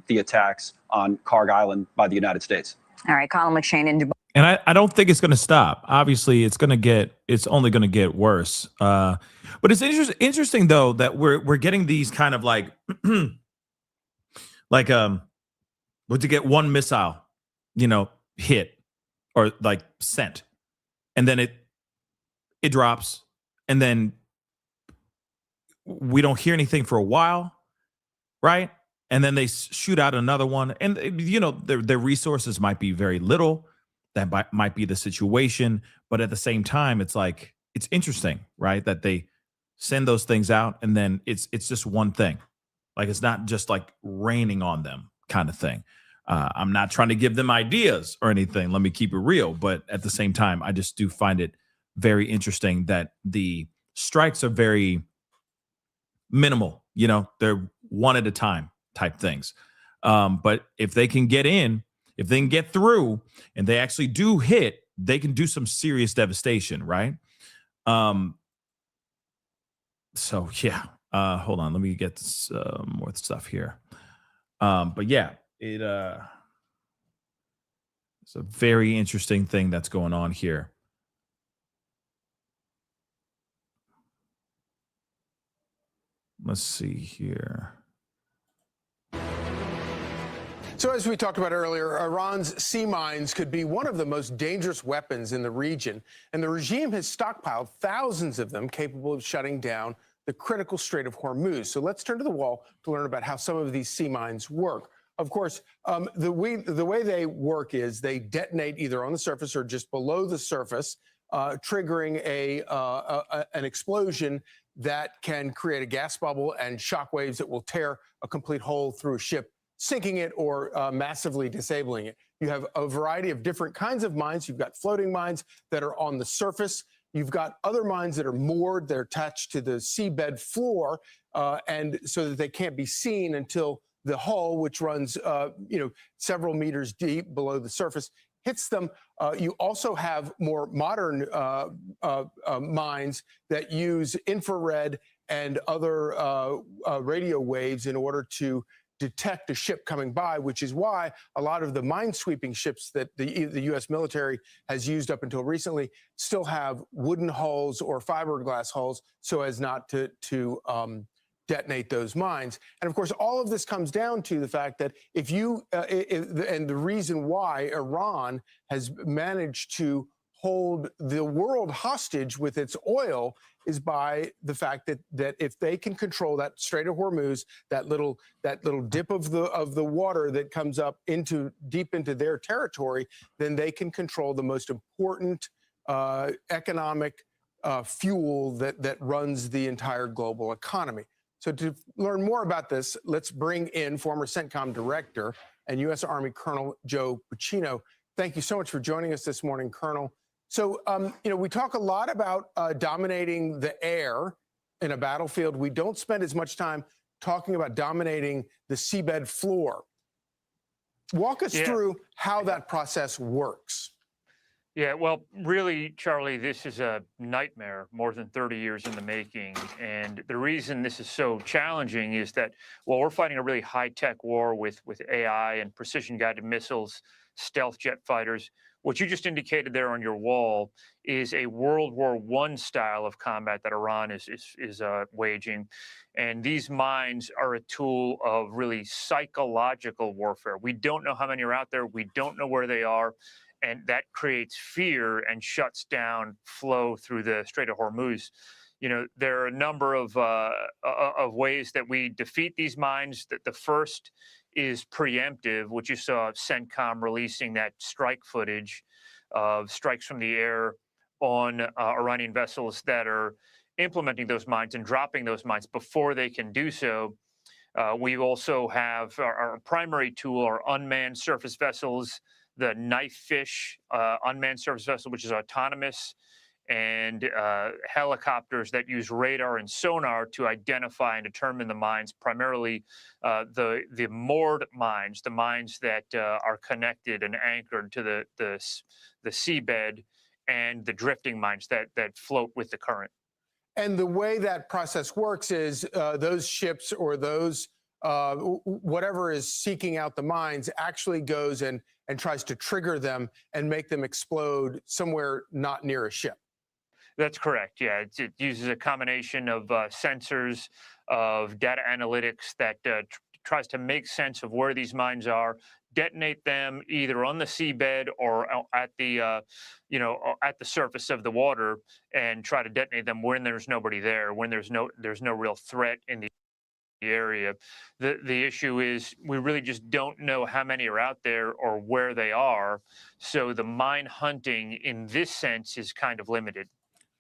the attacks on Kharg Island by the United States. All right, Colin McShane in Dubai. And I don't think it's going to stop. Obviously, it's only going to get worse. But it's interesting though that we're getting these kind of like to get one missile, hit or like sent, and then it drops, and then we don't hear anything for a while, right? And then they shoot out another one, and their resources might be very little. That might be the situation, but at the same time, it's like it's interesting, right? That they send those things out, and then it's just one thing. Like it's not just like raining on them, kind of thing. I'm not trying to give them ideas or anything. Let me keep it real, but at the same time, I just do find it very interesting that the strikes are very minimal. They're one at a time type things. But if they can get in. If they can get through and they actually do hit, they can do some serious devastation, right? So yeah, hold on, let me get more stuff here. But yeah, it's a very interesting thing that's going on here. Let's see here. So as we talked about earlier, Iran's sea mines could be one of the most dangerous weapons in the region, and the regime has stockpiled thousands of them capable of shutting down the critical Strait of Hormuz. So let's turn to the wall to learn about how some of these sea mines work. Of course, the way they work is they detonate either on the surface or just below the surface, triggering an explosion that can create a gas bubble and shock waves that will tear a complete hole through a ship, sinking it or massively disabling it. You have a variety of different kinds of mines. You've got floating mines that are on the surface. You've got other mines that are moored. They're attached to the seabed floor, and so that they can't be seen until the hull, which runs several meters deep below the surface, hits them. You also have more modern mines that use infrared and other radio waves in order to detect a ship coming by, which is why a lot of the minesweeping ships that the U.S. military has used up until recently still have wooden hulls or fiberglass hulls so as not to detonate those mines. And of course, all of this comes down to the fact that and the reason why Iran has managed to hold the world hostage with its oil is by the fact that if they can control that Strait of Hormuz, that little dip of the water that comes up deep into their territory, then they can control the most important economic fuel that runs the entire global economy. So to learn more about this, let's bring in former CENTCOM director and U.S. Army Colonel Joe Puccino. Thank you so much for joining us this morning, Colonel. So, we talk a lot about dominating the air in a battlefield. We don't spend as much time talking about dominating the seabed floor. Walk us through how that process works. Yeah, well, really, Charlie, this is a nightmare more than 30 years in the making. And the reason this is so challenging is that while we're fighting a really high-tech war with AI and precision-guided missiles, stealth jet fighters, what you just indicated there on your wall is a World War I style of combat that Iran is waging. And these mines are a tool of really psychological warfare. We don't know how many are out there. We don't know where they are. And that creates fear and shuts down flow through the Strait of Hormuz. There are a number of ways that we defeat these mines. The first is preemptive, which you saw CENTCOM releasing that strike footage of strikes from the air on Iranian vessels that are implementing those mines and dropping those mines before they can do so. We also have our primary tool, our unmanned surface vessels, the knife fish unmanned surface vessel, which is autonomous, and helicopters that use radar and sonar to identify and determine the mines, primarily the moored mines, the mines that are connected and anchored to the seabed, and the drifting mines that float with the current. And the way that process works is those ships or those whatever is seeking out the mines actually goes and tries to trigger them and make them explode somewhere not near a ship. That's correct. Yeah, it uses a combination of sensors, of data analytics that tries to make sense of where these mines are, detonate them either on the seabed or at the at the surface of the water, and try to detonate them when there's nobody there, when there's no real threat in the area. The issue is we really just don't know how many are out there or where they are. So the mine hunting in this sense is kind of limited.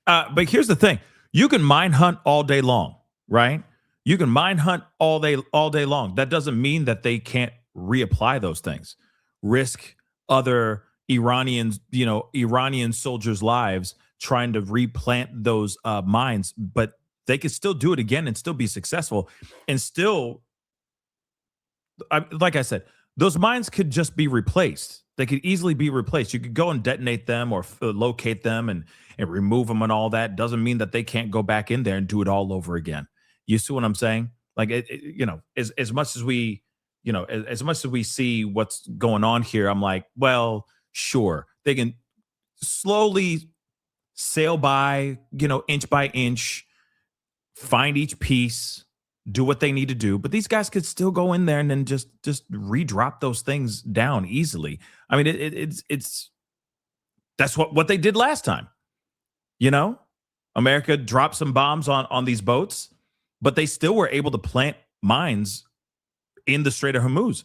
But here's the thing. You can mine hunt all day long, right? You can mine hunt all day long. That doesn't mean that they can't reapply those things, risk other Iranian soldiers' lives trying to replant those mines, but they could still do it again and still be successful. And still, like I said, those mines could just be replaced. They could easily be replaced. You could go and detonate them or locate them and remove them and all that. Doesn't mean that they can't go back in there and do it all over again. You see what I'm saying? Like, as much as we, as much as we see what's going on here, I'm like, well, sure, they can slowly sail by, inch by inch, find each piece, do what they need to do. But these guys could still go in there and then just redrop those things down easily. I mean, it's that's what they did last time. America dropped some bombs on these boats, but they still were able to plant mines in the Strait of Hormuz.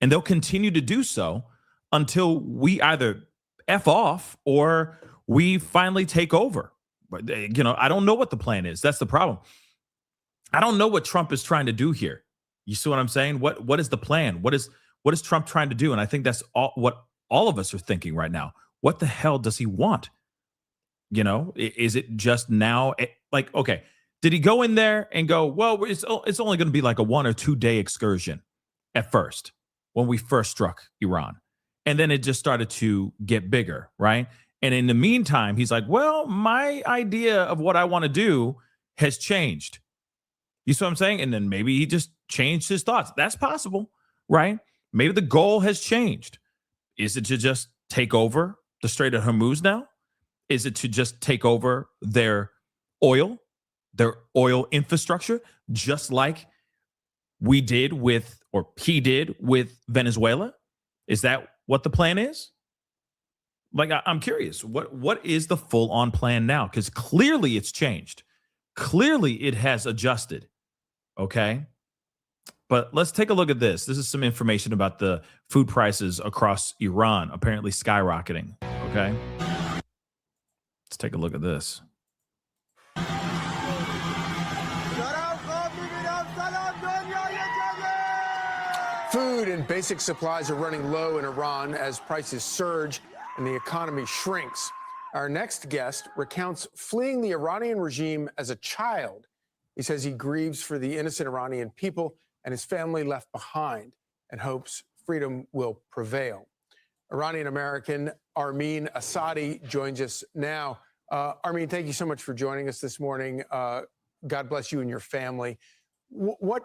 And they'll continue to do so until we either F off or we finally take over. But, I don't know what the plan is. That's the problem. I don't know what Trump is trying to do here. You see what I'm saying? What is the plan? What is Trump trying to do? And I think that's what all of us are thinking right now. What the hell does he want? Is it just now? Like, okay, did he go in there and go, well, it's only going to be like a 1 or 2 day excursion at first when we first struck Iran. And then it just started to get bigger, right? And in the meantime, he's like, well, my idea of what I want to do has changed. You see what I'm saying? And then maybe he just changed his thoughts. That's possible, right? Maybe the goal has changed. Is it to just take over the Strait of Hormuz now? Is it to just take over their oil infrastructure, just like we did with, or he did with Venezuela? Is that what the plan is? Like, I'm curious, what is the full-on plan now? Because clearly it's changed. Clearly it has adjusted. Okay. But let's take a look at this. This is some information about the food prices across Iran apparently skyrocketing. Okay. Let's take a look at this. Food and basic supplies are running low in Iran as prices surge and the economy shrinks. Our next guest recounts fleeing the Iranian regime as a child. He says he grieves for the innocent Iranian people and his family left behind and hopes freedom will prevail. Iranian-American Armin Asadi joins us now. Armin, thank you so much for joining us this morning. God bless you and your family.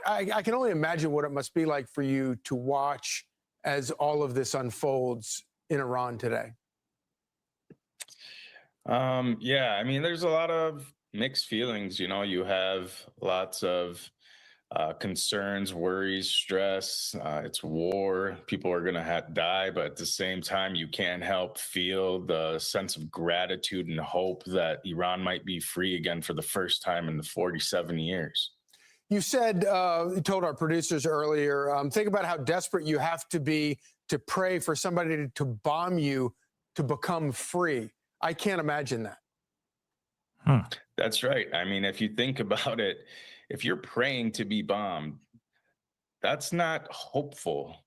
I can only imagine what it must be like for you to watch as all of this unfolds in Iran today. Yeah, I mean, there's a lot of mixed feelings. You know, you have lots of concerns, worries, stress. It's war. People are going to die. But at the same time, you can't help feel the sense of gratitude and hope that Iran might be free again for the first time in the 47 years. You said, you told our producers earlier, think about how desperate you have to be to pray for somebody to bomb you to become free. I can't imagine that. That's right. I mean, if you think about it, if you're praying to be bombed, that's not hopeful.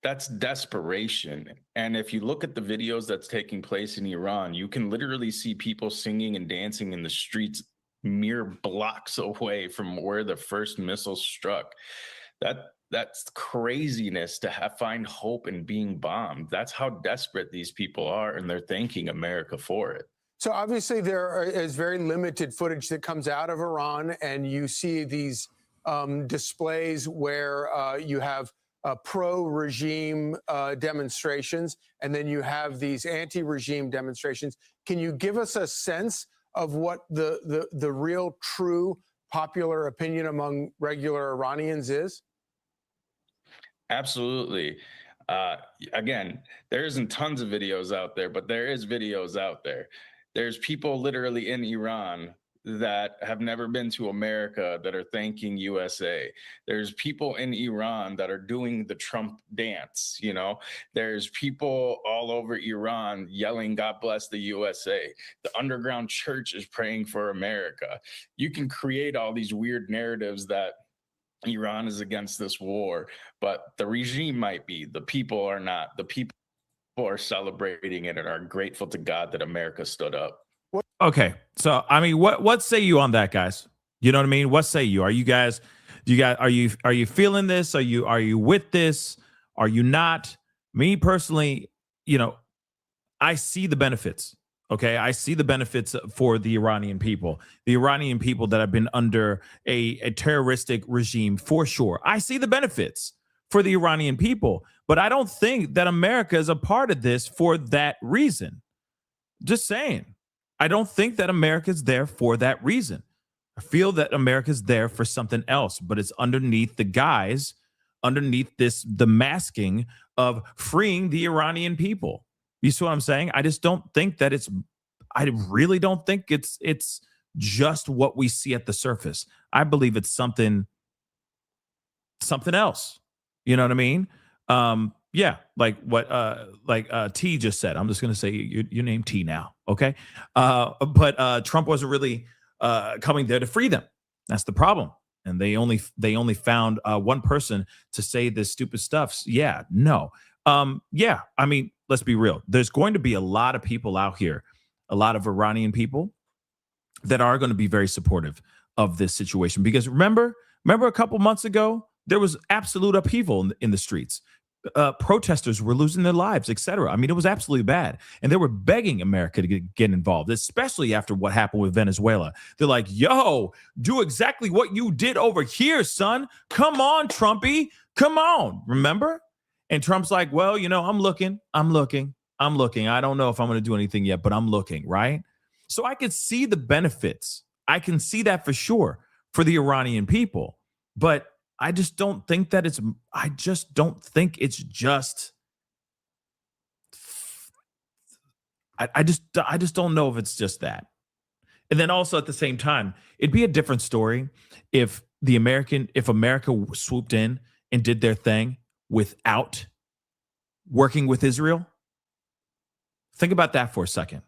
That's desperation. And if you look at the videos that's taking place in Iran, you can literally see people singing and dancing in the streets mere blocks away from where the first missile struck. That's craziness to find hope in being bombed. That's how desperate these people are, and they're thanking America for it. So obviously there is very limited footage that comes out of Iran, and you see these displays where you have pro-regime demonstrations, and then you have these anti-regime demonstrations. Can you give us a sense of what the real, true popular opinion among regular Iranians is? Absolutely. Again, there isn't tons of videos out there, but there is videos out there. There's people literally in Iran that have never been to America that are thanking USA. There's people in Iran that are doing the Trump dance, you know. There's people all over Iran yelling, God bless the USA. The underground church is praying for America. You can create all these weird narratives that Iran is against this war, but the regime might be. The people are not. The people are celebrating it and are grateful to God that America stood up. Okay. So, I mean, what say you on that, guys? You know what I mean? What say you? Are you guys, are you feeling this? Are you with this? Are you not? Me personally, you know, I see the benefits. Okay. I see the benefits for the Iranian people that have been under a terroristic regime for sure. I see the benefits for the Iranian people, but I don't think that America is a part of this for that reason. Just saying. I don't think that America is there for that reason. I feel that America is there for something else, but it's underneath the guise, underneath the masking of freeing the Iranian people. You see what I'm saying? I just don't think that I really don't think it's just what we see at the surface. I believe it's something else. You know what I mean? Yeah, like what T just said. I'm just going to say your name T now, okay? But Trump wasn't really coming there to free them. That's the problem. And they only found one person to say this stupid stuff. Yeah, no. Yeah, I mean, let's be real. There's going to be a lot of people out here, a lot of Iranian people that are going to be very supportive of this situation. Because remember a couple months ago, there was absolute upheaval in the streets. Protesters were losing their lives, etc. I mean, it was absolutely bad. And they were begging America to get involved, especially after what happened with Venezuela. They're like, yo, do exactly what you did over here, son. Come on, Trumpy. Come on. Remember? And Trump's like, well, you know, I'm looking. I don't know if I'm going to do anything yet, but I'm looking, right? So I could see the benefits. I can see that for sure for the Iranian people. But I just don't think that it's just I just don't know if it's just that. And then also at the same time, it'd be a different story if America swooped in and did their thing without working with Israel. Think about that for a second.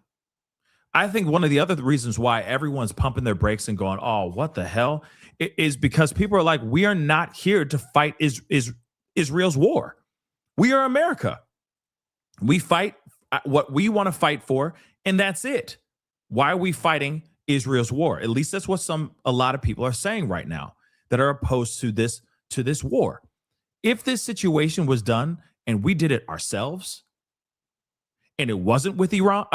I think one of the other reasons why everyone's pumping their brakes and going, "Oh, what the hell," is because people are like, "We are not here to fight Israel's war. We are America. We fight what we want to fight for, and that's it. Why are we fighting Israel's war?" At least that's what a lot of people are saying right now that are opposed to this war. If this situation was done and we did it ourselves, and it wasn't with Iran,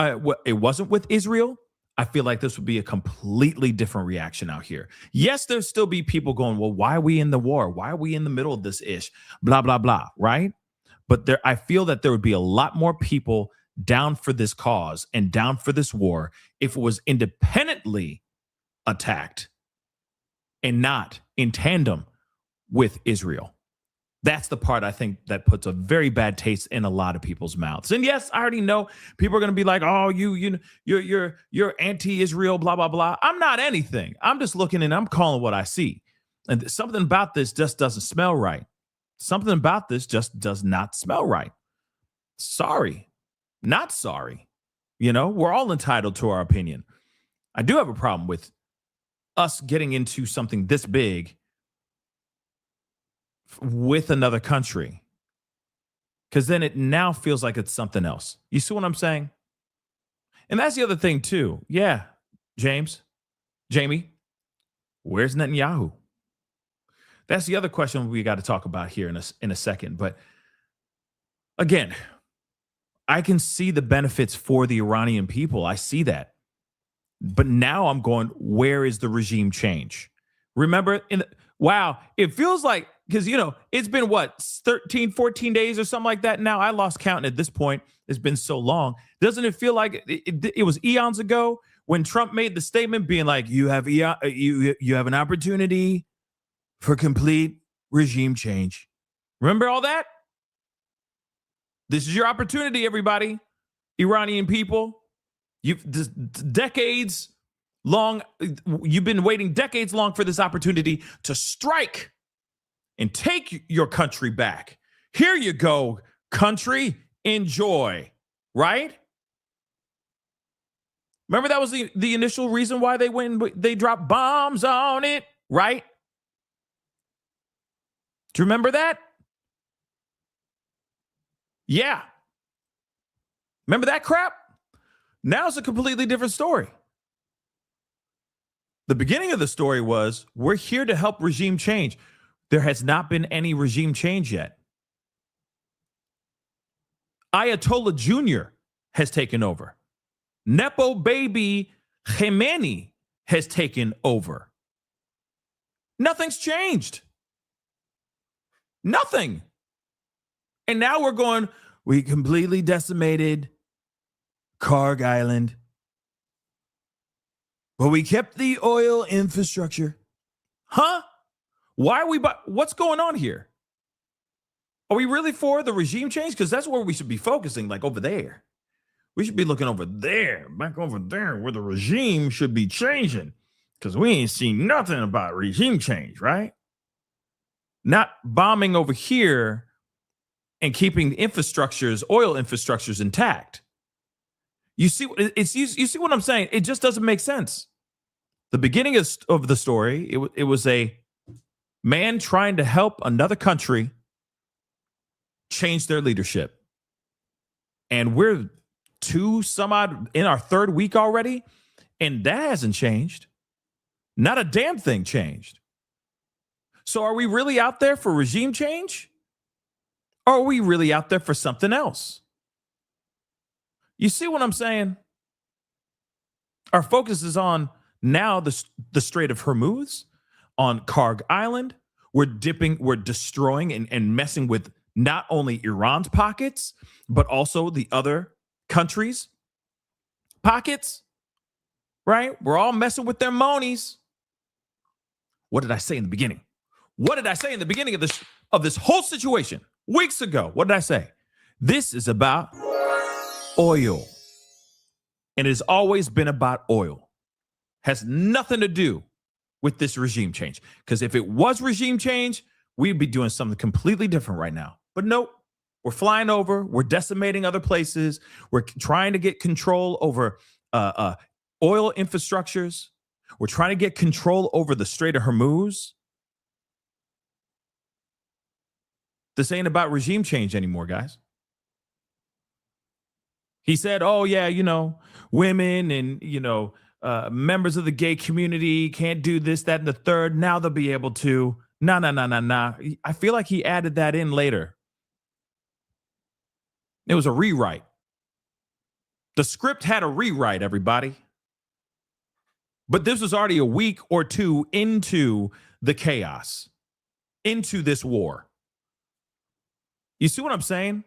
it wasn't with Israel, I feel like this would be a completely different reaction out here. Yes, there'll still be people going, "Well, why are we in the war? Why are we in the middle of this ish? Blah, blah, blah," right? But I feel that there would be a lot more people down for this cause and down for this war if it was independently attacked and not in tandem with Israel. That's the part I think that puts a very bad taste in a lot of people's mouths. And yes, I already know people are going to be like, "Oh, you're anti-Israel, blah, blah, blah." I'm not anything. I'm just looking and I'm calling what I see. And something about this just doesn't smell right. Something about this just does not smell right. Sorry. Not sorry. We're all entitled to our opinion. I do have a problem with us getting into something this big with another country, because then it now feels like it's something else. You see what I'm saying? And that's the other thing too. Yeah, Jamie, where's Netanyahu? That's the other question we got to talk about here in a second. But again, I can see the benefits for the Iranian people. I see that. But now I'm going, where is the regime change? Remember, wow, it feels like, because, it's been 13, 14 days or something like that. Now I lost count at this point. It's been so long. Doesn't it feel like it was eons ago when Trump made the statement being like, you have an opportunity for complete regime change. Remember all that? This is your opportunity, everybody. Iranian people. You've decades long. You've been waiting decades long for this opportunity to strike and take your country back. Here you go, country. Enjoy, right? Remember that was the initial reason why they dropped bombs on it, right? Do you remember that? Yeah. Remember that crap? Now it's a completely different story. The beginning of the story was, we're here to help regime change. There has not been any regime change yet. Ayatollah Jr. has taken over. Nepo baby Khamenei has taken over. Nothing's changed. Nothing. And now we're going, we completely decimated Kharg Island, but we kept the oil infrastructure. Huh? Why are we? What's going on here? Are we really for the regime change? Because that's where we should be focusing, like over there. We should be looking over there, back over there, where the regime should be changing. Because we ain't seen nothing about regime change, right? Not bombing over here and keeping the infrastructures, oil infrastructures intact. You see what I'm saying? It just doesn't make sense. The beginning of the story, it was a man trying to help another country change their leadership. And we're some odd in our third week already, and that hasn't changed. Not a damn thing changed. So are we really out there for regime change? Or are we really out there for something else? You see what I'm saying? Our focus is on now the Strait of Hormuz, on Kharg Island. We're destroying and messing with not only Iran's pockets, but also the other countries' pockets, right? We're all messing with their monies. What did I say in the beginning? What did I say in the beginning of this whole situation? Weeks ago, what did I say? This is about oil. And it has always been about oil. Has nothing to do with this regime change. Because if it was regime change, we'd be doing something completely different right now. But nope, we're flying over. We're decimating other places. We're trying to get control over oil infrastructures. We're trying to get control over the Strait of Hormuz. This ain't about regime change anymore, guys. He said, oh, yeah, you know, women and, you know, members of the gay community can't do this, that, and the third. Now they'll be able to. Nah. I feel like he added that in later. It was a rewrite. The script had a rewrite, everybody. But this was already a week or two into the chaos, into this war. You see what I'm saying?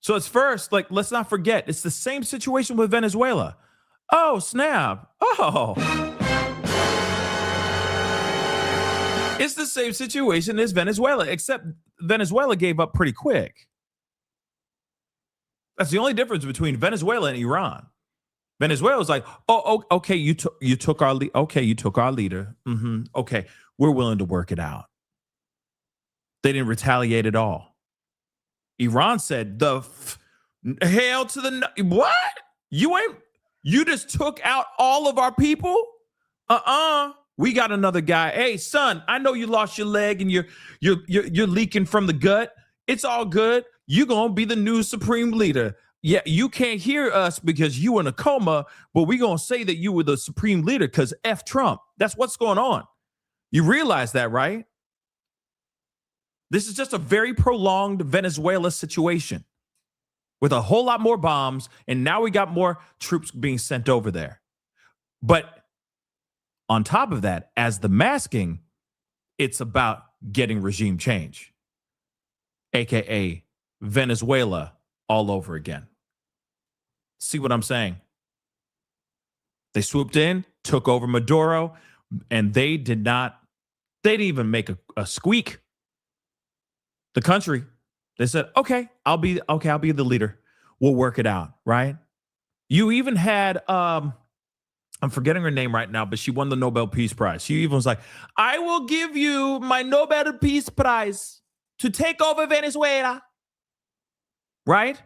So it's first, like, let's not forget, it's the same situation with Venezuela. Oh, snap. Oh. It's the same situation as Venezuela, except Venezuela gave up pretty quick. That's the only difference between Venezuela and Iran. Venezuela was like, oh, okay, you took our leader. Okay, we're willing to work it out. They didn't retaliate at all. Iran said, hell to the what? You just took out all of our people? We got another guy. Hey, son, I know you lost your leg and you're leaking from the gut. It's all good. You're gonna be the new supreme leader. Yeah, you can't hear us because you in a coma, but we're gonna say that you were the supreme leader because F Trump. That's what's going on. You realize that, right? This is just a very prolonged Venezuela situation with a whole lot more bombs, and now we got more troops being sent over there. But on top of that, as the masking, it's about getting regime change, aka Venezuela all over again. See what I'm saying? They swooped in, took over Maduro, and they didn't even make a squeak. The country, they said, okay, I'll be the leader. We'll work it out, right? You even had, I'm forgetting her name right now, but she won the Nobel Peace Prize. She even was like, I will give you my Nobel Peace Prize to take over Venezuela, right?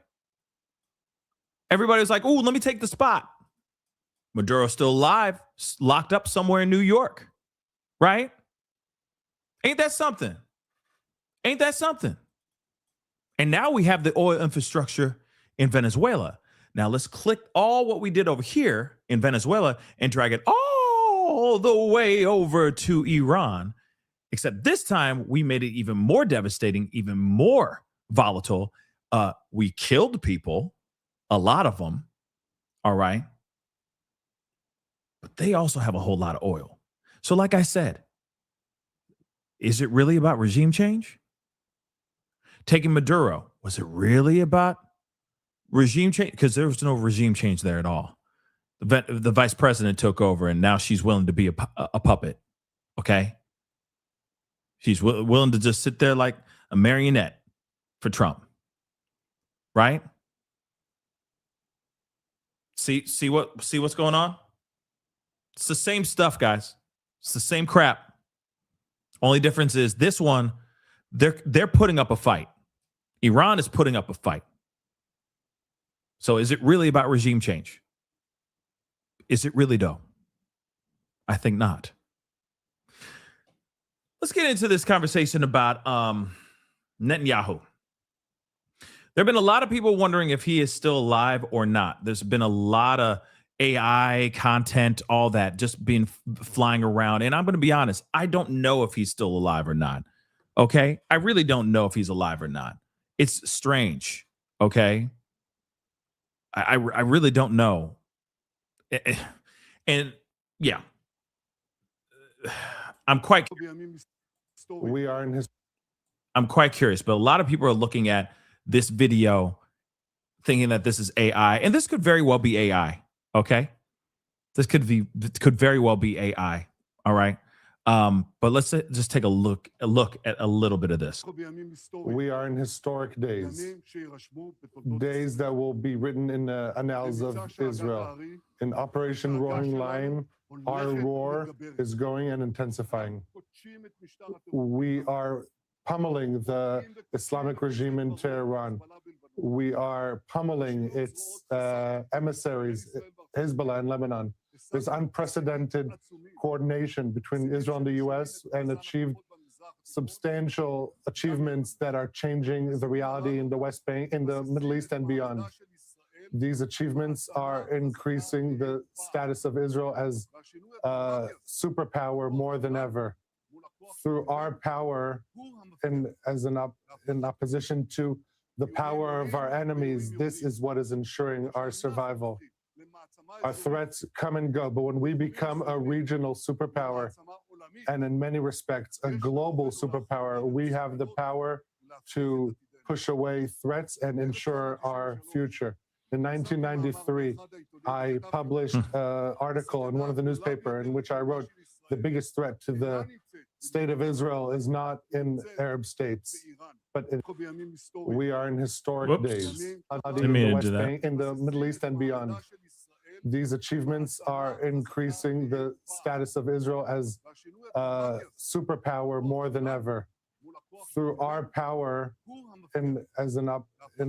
Everybody was like, ooh, let me take the spot. Maduro's still alive, locked up somewhere in New York, right? Ain't that something? Ain't that something? And now we have the oil infrastructure in Venezuela. Now let's click all what we did over here in Venezuela and drag it all the way over to Iran. Except this time we made it even more devastating, even more volatile. We killed people, a lot of them. All right. But they also have a whole lot of oil. So like I said, is it really about regime change? Taking Maduro, was it really about regime change? Because there was no regime change there at all. The vice president took over, and now she's willing to be a puppet. Okay, she's willing to just sit there like a marionette for Trump, right? See what's going on? It's the same stuff, guys. It's the same crap. Only difference is this one, they're putting up a fight. Iran is putting up a fight. So is it really about regime change? Is it really, though? I think not. Let's get into this conversation about Netanyahu. There have been a lot of people wondering if he is still alive or not. There's been a lot of AI content, all that just being flying around. And I'm going to be honest, I don't know if he's still alive or not. Okay? I really don't know if he's alive or not. It's strange. Okay? I really don't know. And yeah, I'm quite curious, but a lot of people are looking at this video thinking that this is AI, and this could very well be AI. Okay, this could very well be AI. All right, But let's just take a look at a little bit of this. We are in historic days, days that will be written in the annals of Israel. In Operation Roaring Lion, our roar is growing and intensifying. We are pummeling the Islamic regime in Tehran. We are pummeling its emissaries, Hezbollah in Lebanon. There's unprecedented coordination between Israel and the U.S. and achieved substantial achievements that are changing the reality in the West Bank, in the Middle East and beyond. These achievements are increasing the status of Israel as a superpower more than ever. Through our power in opposition to the power of our enemies, this is what is ensuring our survival. Our threats come and go, but when we become a regional superpower, and in many respects, a global superpower, we have the power to push away threats and ensure our future. In 1993, I published an article in one of the newspapers in which I wrote, the biggest threat to the state of Israel is not in Arab states, but we are in historic days in the West Bank, in the Middle East and beyond. These achievements are increasing the status of Israel as a superpower more than ever. Through our power in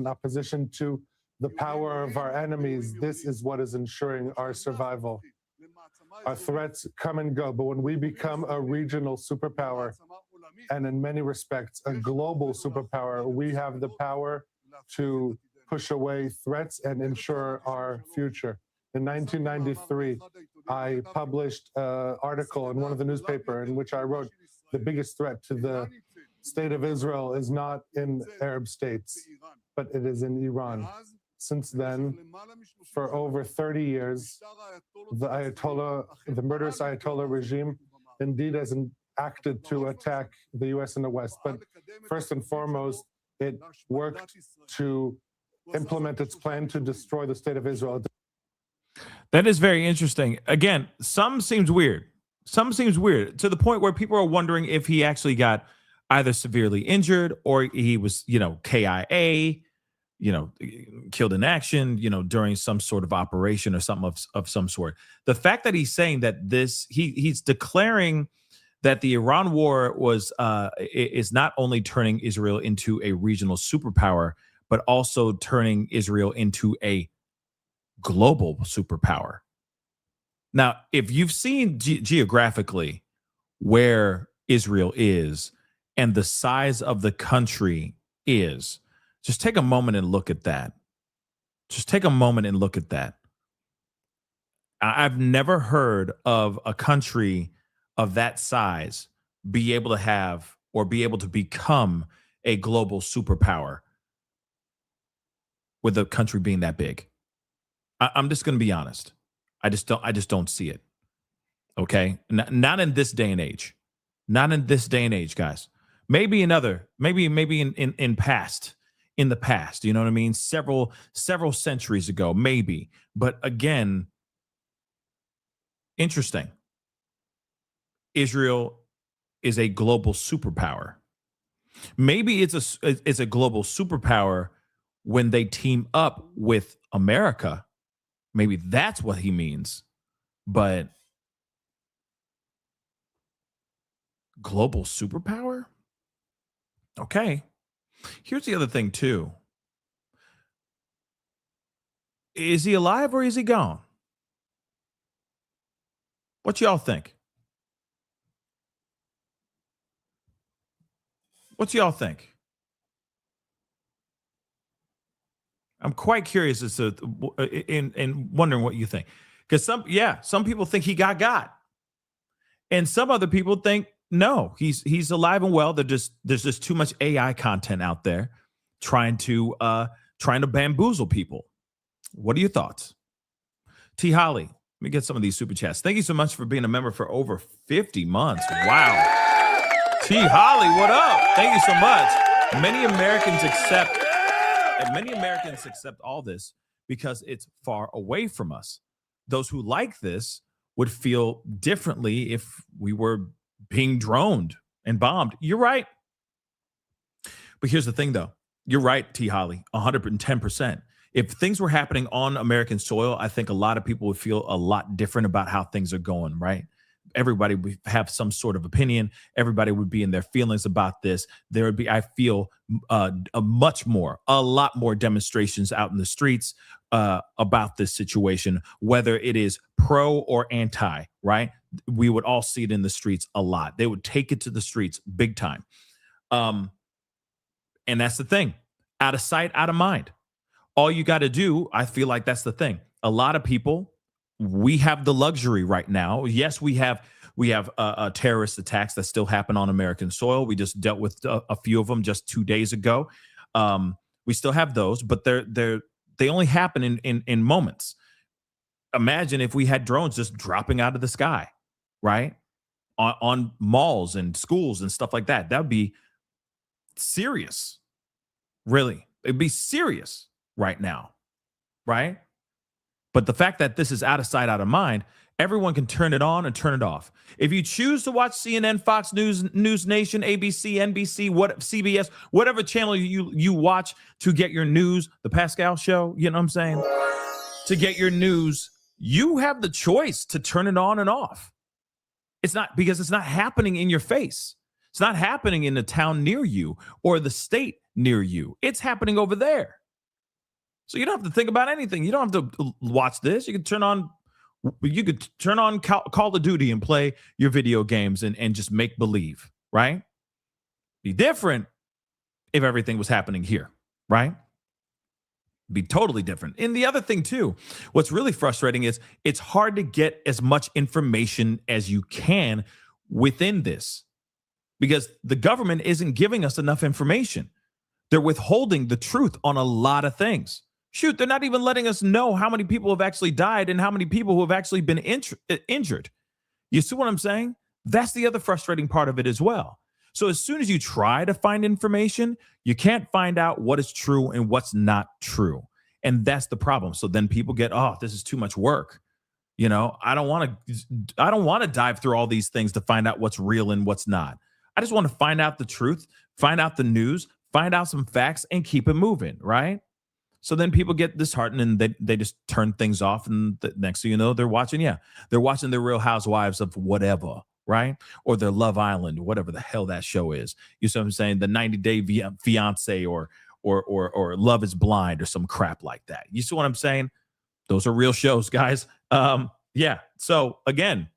opposition to the power of our enemies, this is what is ensuring our survival. Our threats come and go, but when we become a regional superpower, and in many respects, a global superpower, we have the power to push away threats and ensure our future. In 1993, I published an article in one of the newspapers in which I wrote, the biggest threat to the state of Israel is not in Arab states, but it is in Iran. Since then, for over 30 years, the murderous Ayatollah regime indeed has acted to attack the U.S. and the West. But first and foremost, it worked to implement its plan to destroy the state of Israel. That is very interesting. Again, some seems weird. Some seems weird to the point where people are wondering if he actually got either severely injured or he was, KIA, killed in action, during some sort of operation or something of some sort. The fact that he's saying that he's declaring that the Iran war is not only turning Israel into a regional superpower, but also turning Israel into a global superpower. Now, if you've seen geographically where Israel is and the size of the country is, just take a moment and look at that. Just take a moment and look at that. I've never heard of a country of that size be able to have or be able to become a global superpower with a country being that big. I'm just going to be honest. I just don't see it. Okay, not in this day and age. Not in this day and age, guys. Maybe in the past. You know what I mean? Several centuries ago, maybe. But again, interesting. Israel is a global superpower. Maybe it's a global superpower when they team up with America. Maybe that's what he means. But global superpower? Okay. Here's the other thing, too. Is he alive or is he gone? What y'all think? What y'all think? I'm quite curious as to in wondering what you think, because some people think he got, and some other people think no, he's alive and well. There's just too much AI content out there trying to bamboozle people. What are your thoughts? T. Holly, let me get some of these super chats. Thank you so much for being a member for over 50 months. Wow, T. Holly, what up? Thank you so much. Many Americans accept all this because it's far away from us. Those who like this would feel differently if we were being droned and bombed. You're right. But here's the thing, though. You're right, T. Holly, 110%. If things were happening on American soil, I think a lot of people would feel a lot different about how things are going, right? Everybody would have some sort of opinion. Everybody would be in their feelings about this. There would be, I feel, a lot more demonstrations out in the streets about this situation, whether it is pro or anti, right? We would all see it in the streets a lot. They would take it to the streets big time. And that's the thing. Out of sight, out of mind. All you got to do, I feel like that's the thing. A lot of people, we have the luxury right now. Yes, we have terrorist attacks that still happen on American soil. We just dealt with a few of them just 2 days ago. We still have those, but they only happen in moments. Imagine if we had drones just dropping out of the sky, right? On malls and schools and stuff like that. That would be serious. Really. It'd be serious right now, right? But the fact that this is out of sight, out of mind, everyone can turn it on and turn it off. If you choose to watch CNN, Fox News, News Nation, ABC, NBC, CBS, whatever channel you watch to get your news, the Pascal Show, you know what I'm saying? To get your news, you have the choice to turn it on and off. It's not because it's not happening in your face. It's not happening in the town near you or the state near you. It's happening over there. So you don't have to think about anything. You don't have to watch this. You could turn on Call of Duty and play your video games and just make believe, right? Be different if everything was happening here, right? Be totally different. And the other thing too, what's really frustrating is it's hard to get as much information as you can within this because the government isn't giving us enough information. They're withholding the truth on a lot of things. Shoot, they're not even letting us know how many people have actually died and how many people who have actually been injured. You see what I'm saying? That's the other frustrating part of it as well. So as soon as you try to find information, you can't find out what is true and what's not true. And that's the problem. So then people get, oh, this is too much work. You know, I don't want to dive through all these things to find out what's real and what's not. I just want to find out the truth, find out the news, find out some facts and keep it moving, right? So then people get disheartened and they just turn things off. And the next thing you know, they're watching the Real Housewives of whatever, right? Or their Love Island, whatever the hell that show is. You see what I'm saying? The 90-Day Fiance or Love is Blind or some crap like that. You see what I'm saying? Those are real shows, guys. Yeah. So again,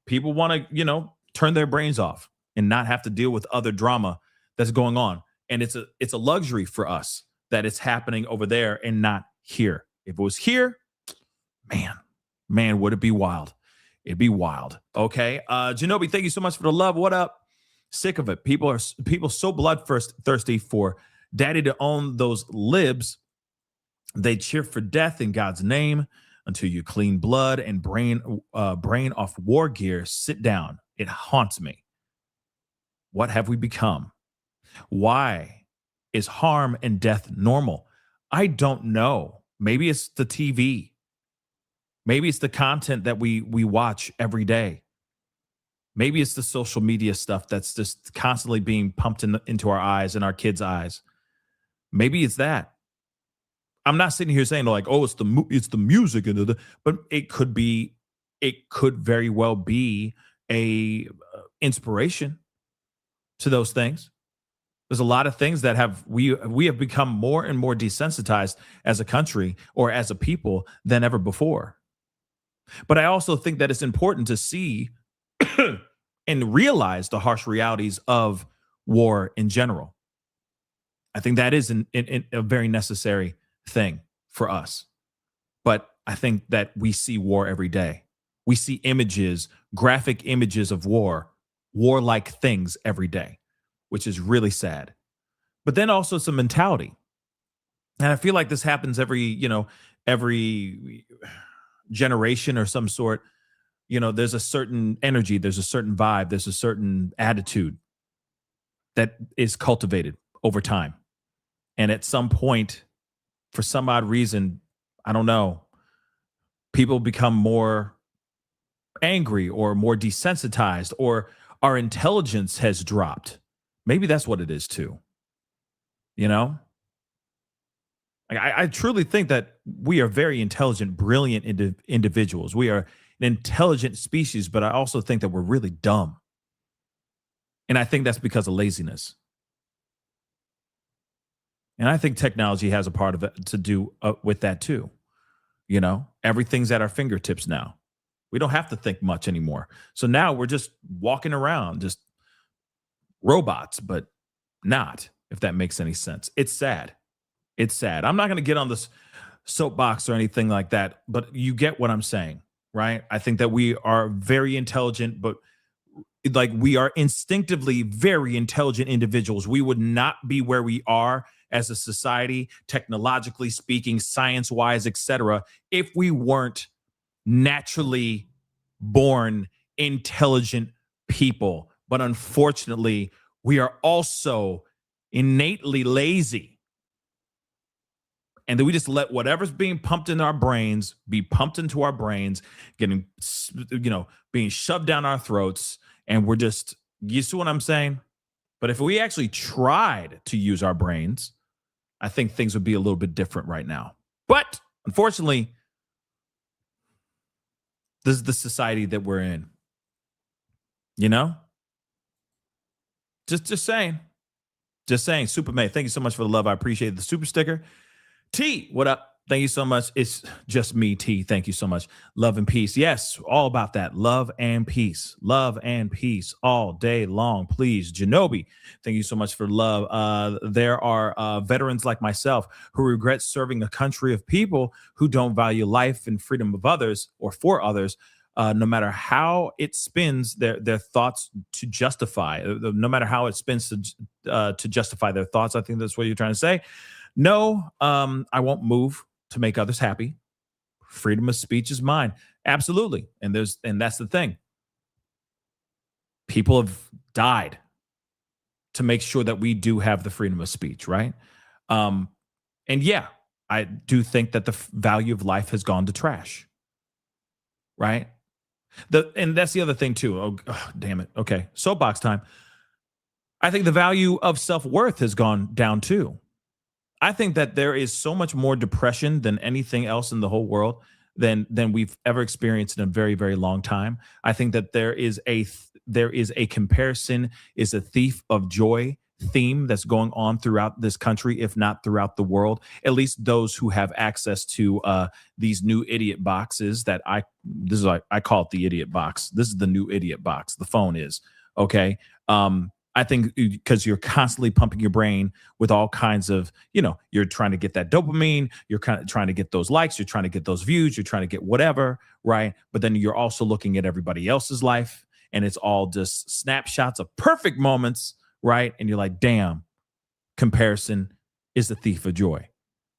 people want to, turn their brains off and not have to deal with other drama that's going on. And it's a luxury for us that it's happening over there and not here. If it was here, man, would it be wild? It'd be wild. Okay. Janobi, thank you so much for the love. What up? Sick of it. People so bloodthirsty for daddy to own those libs. They cheer for death in God's name until you clean blood and brain off war gear. Sit down. It haunts me. What have we become? Why is harm and death normal? I don't know. Maybe it's the TV. Maybe it's the content that we watch every day. Maybe it's the social media stuff that's just constantly being pumped into our eyes and our kids' eyes. Maybe it's that. I'm not sitting here saying like, oh, it's the music, but it could very well be a inspiration to those things. There's a lot of things that we have become more and more desensitized as a country or as a people than ever before. But I also think that it's important to see and realize the harsh realities of war in general. I think that is a very necessary thing for us. But I think that we see war every day. We see images, graphic images of warlike things every day, which is really sad. But then also some mentality. And I feel like this happens every generation or some sort. There's a certain energy, there's a certain vibe, there's a certain attitude that is cultivated over time. And at some point, for some odd reason, I don't know, people become more angry or more desensitized or our intelligence has dropped. Maybe that's what it is too. You know, I truly think that we are very intelligent, brilliant individuals. We are an intelligent species, but I also think that we're really dumb. And I think that's because of laziness. And I think technology has a part of it to do with that too. You know, everything's at our fingertips now. We don't have to think much anymore. So now we're just walking around, just robots, but not, if that makes any sense. It's sad. It's sad. I'm not going to get on this soapbox or anything like that, but you get what I'm saying, right? I think that we are very intelligent, but like we are instinctively very intelligent individuals. We would not be where we are as a society, technologically speaking, science-wise, etc., if we weren't naturally born intelligent people. But unfortunately, we are also innately lazy. And then we just let whatever's being pumped in our brains be pumped into our brains, getting, being shoved down our throats. And we're just, you see what I'm saying? But if we actually tried to use our brains, I think things would be a little bit different right now. But unfortunately, this is the society that we're in. You know? Just saying. Just saying. Super May, thank you so much for the love. I appreciate the super sticker. T, what up? Thank you so much. It's just me, T. Thank you so much. Love and peace. Yes, all about that. Love and peace. Love and peace all day long, please. Janobi, thank you so much for love. There are veterans like myself who regret serving a country of people who don't value life and freedom of others or for others, no matter how it spins their thoughts to justify, no matter how it spins to justify their thoughts. I think that's what you're trying to say. No, I won't move to make others happy. Freedom of speech is mine. Absolutely. And that's the thing. People have died to make sure that we do have the freedom of speech, right? And yeah, I do think that the value of life has gone to trash. Right? And that's the other thing too. Oh, damn it. Okay. Soapbox time. I think the value of self-worth has gone down too. I think that there is so much more depression than anything else in the whole world than we've ever experienced in a very, very long time. I think that there is a comparison is a thief of joy theme that's going on throughout this country, if not throughout the world. At least those who have access to these new idiot boxes that I call it the idiot box. This is the new idiot box. The phone is okay. I think because you're constantly pumping your brain with all kinds of, you're trying to get that dopamine, you're kind of trying to get those likes, you're trying to get those views, you're trying to get whatever, right? But then you're also looking at everybody else's life and it's all just snapshots of perfect moments, right? And you're like, damn, comparison is the thief of joy.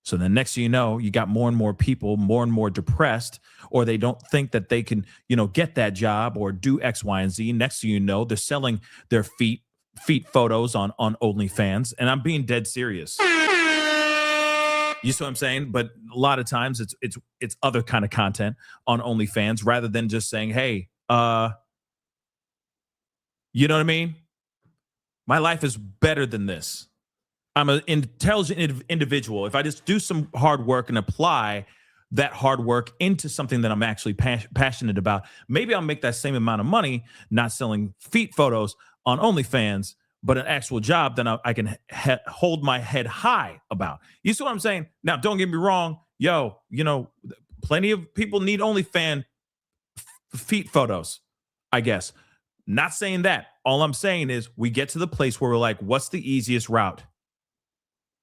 So then next thing you know, you got more and more people, more and more depressed, or they don't think that they can, get that job or do X, Y, and Z. Next thing you know, they're selling their feet photos on OnlyFans, and I'm being dead serious. You see what I'm saying? But a lot of times it's other kind of content on OnlyFans rather than just saying, hey, you know what I mean? My life is better than this. I'm an intelligent individual. If I just do some hard work and apply that hard work into something that I'm actually passionate about, maybe I'll make that same amount of money not selling feet photos on OnlyFans, but an actual job that I can hold my head high about. You see what I'm saying? Now, don't get me wrong. Plenty of people need OnlyFans feet photos, I guess. Not saying that. All I'm saying is we get to the place where we're like, what's the easiest route?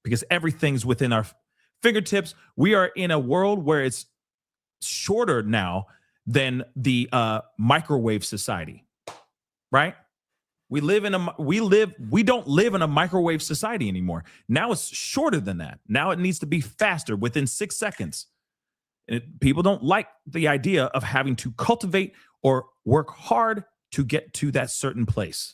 Because everything's within our fingertips. We are in a world where it's shorter now than the microwave society, right? We don't live in a microwave society anymore. Now it's shorter than that. Now it needs to be faster, within 6 seconds. And people don't like the idea of having to cultivate or work hard to get to that certain place.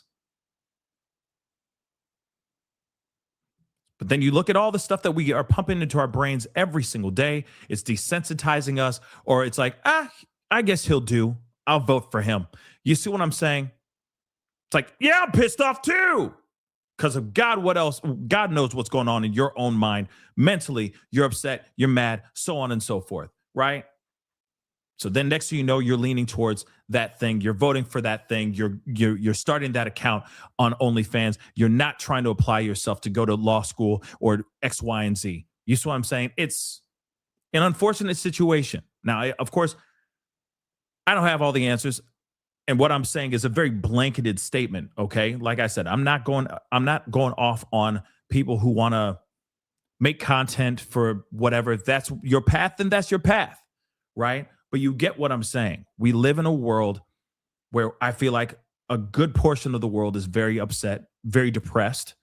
But then you look at all the stuff that we are pumping into our brains every single day. It's desensitizing us, or it's like, I guess he'll do. I'll vote for him. You see what I'm saying? It's like, yeah, I'm pissed off too. Because of God, what else? God knows what's going on in your own mind. Mentally, you're upset, you're mad, so on and so forth, right? So then next thing you know, you're leaning towards that thing. You're voting for that thing. You're starting that account on OnlyFans. You're not trying to apply yourself to go to law school or X, Y, and Z. You see what I'm saying? It's an unfortunate situation. Now, of course, I don't have all the answers. And what I'm saying is a very blanketed statement, okay? Like I said, I'm not going off on people who want to make content for whatever. If that's your path, then that's your path, right? But you get what I'm saying. We live in a world where I feel like a good portion of the world is very upset, very depressed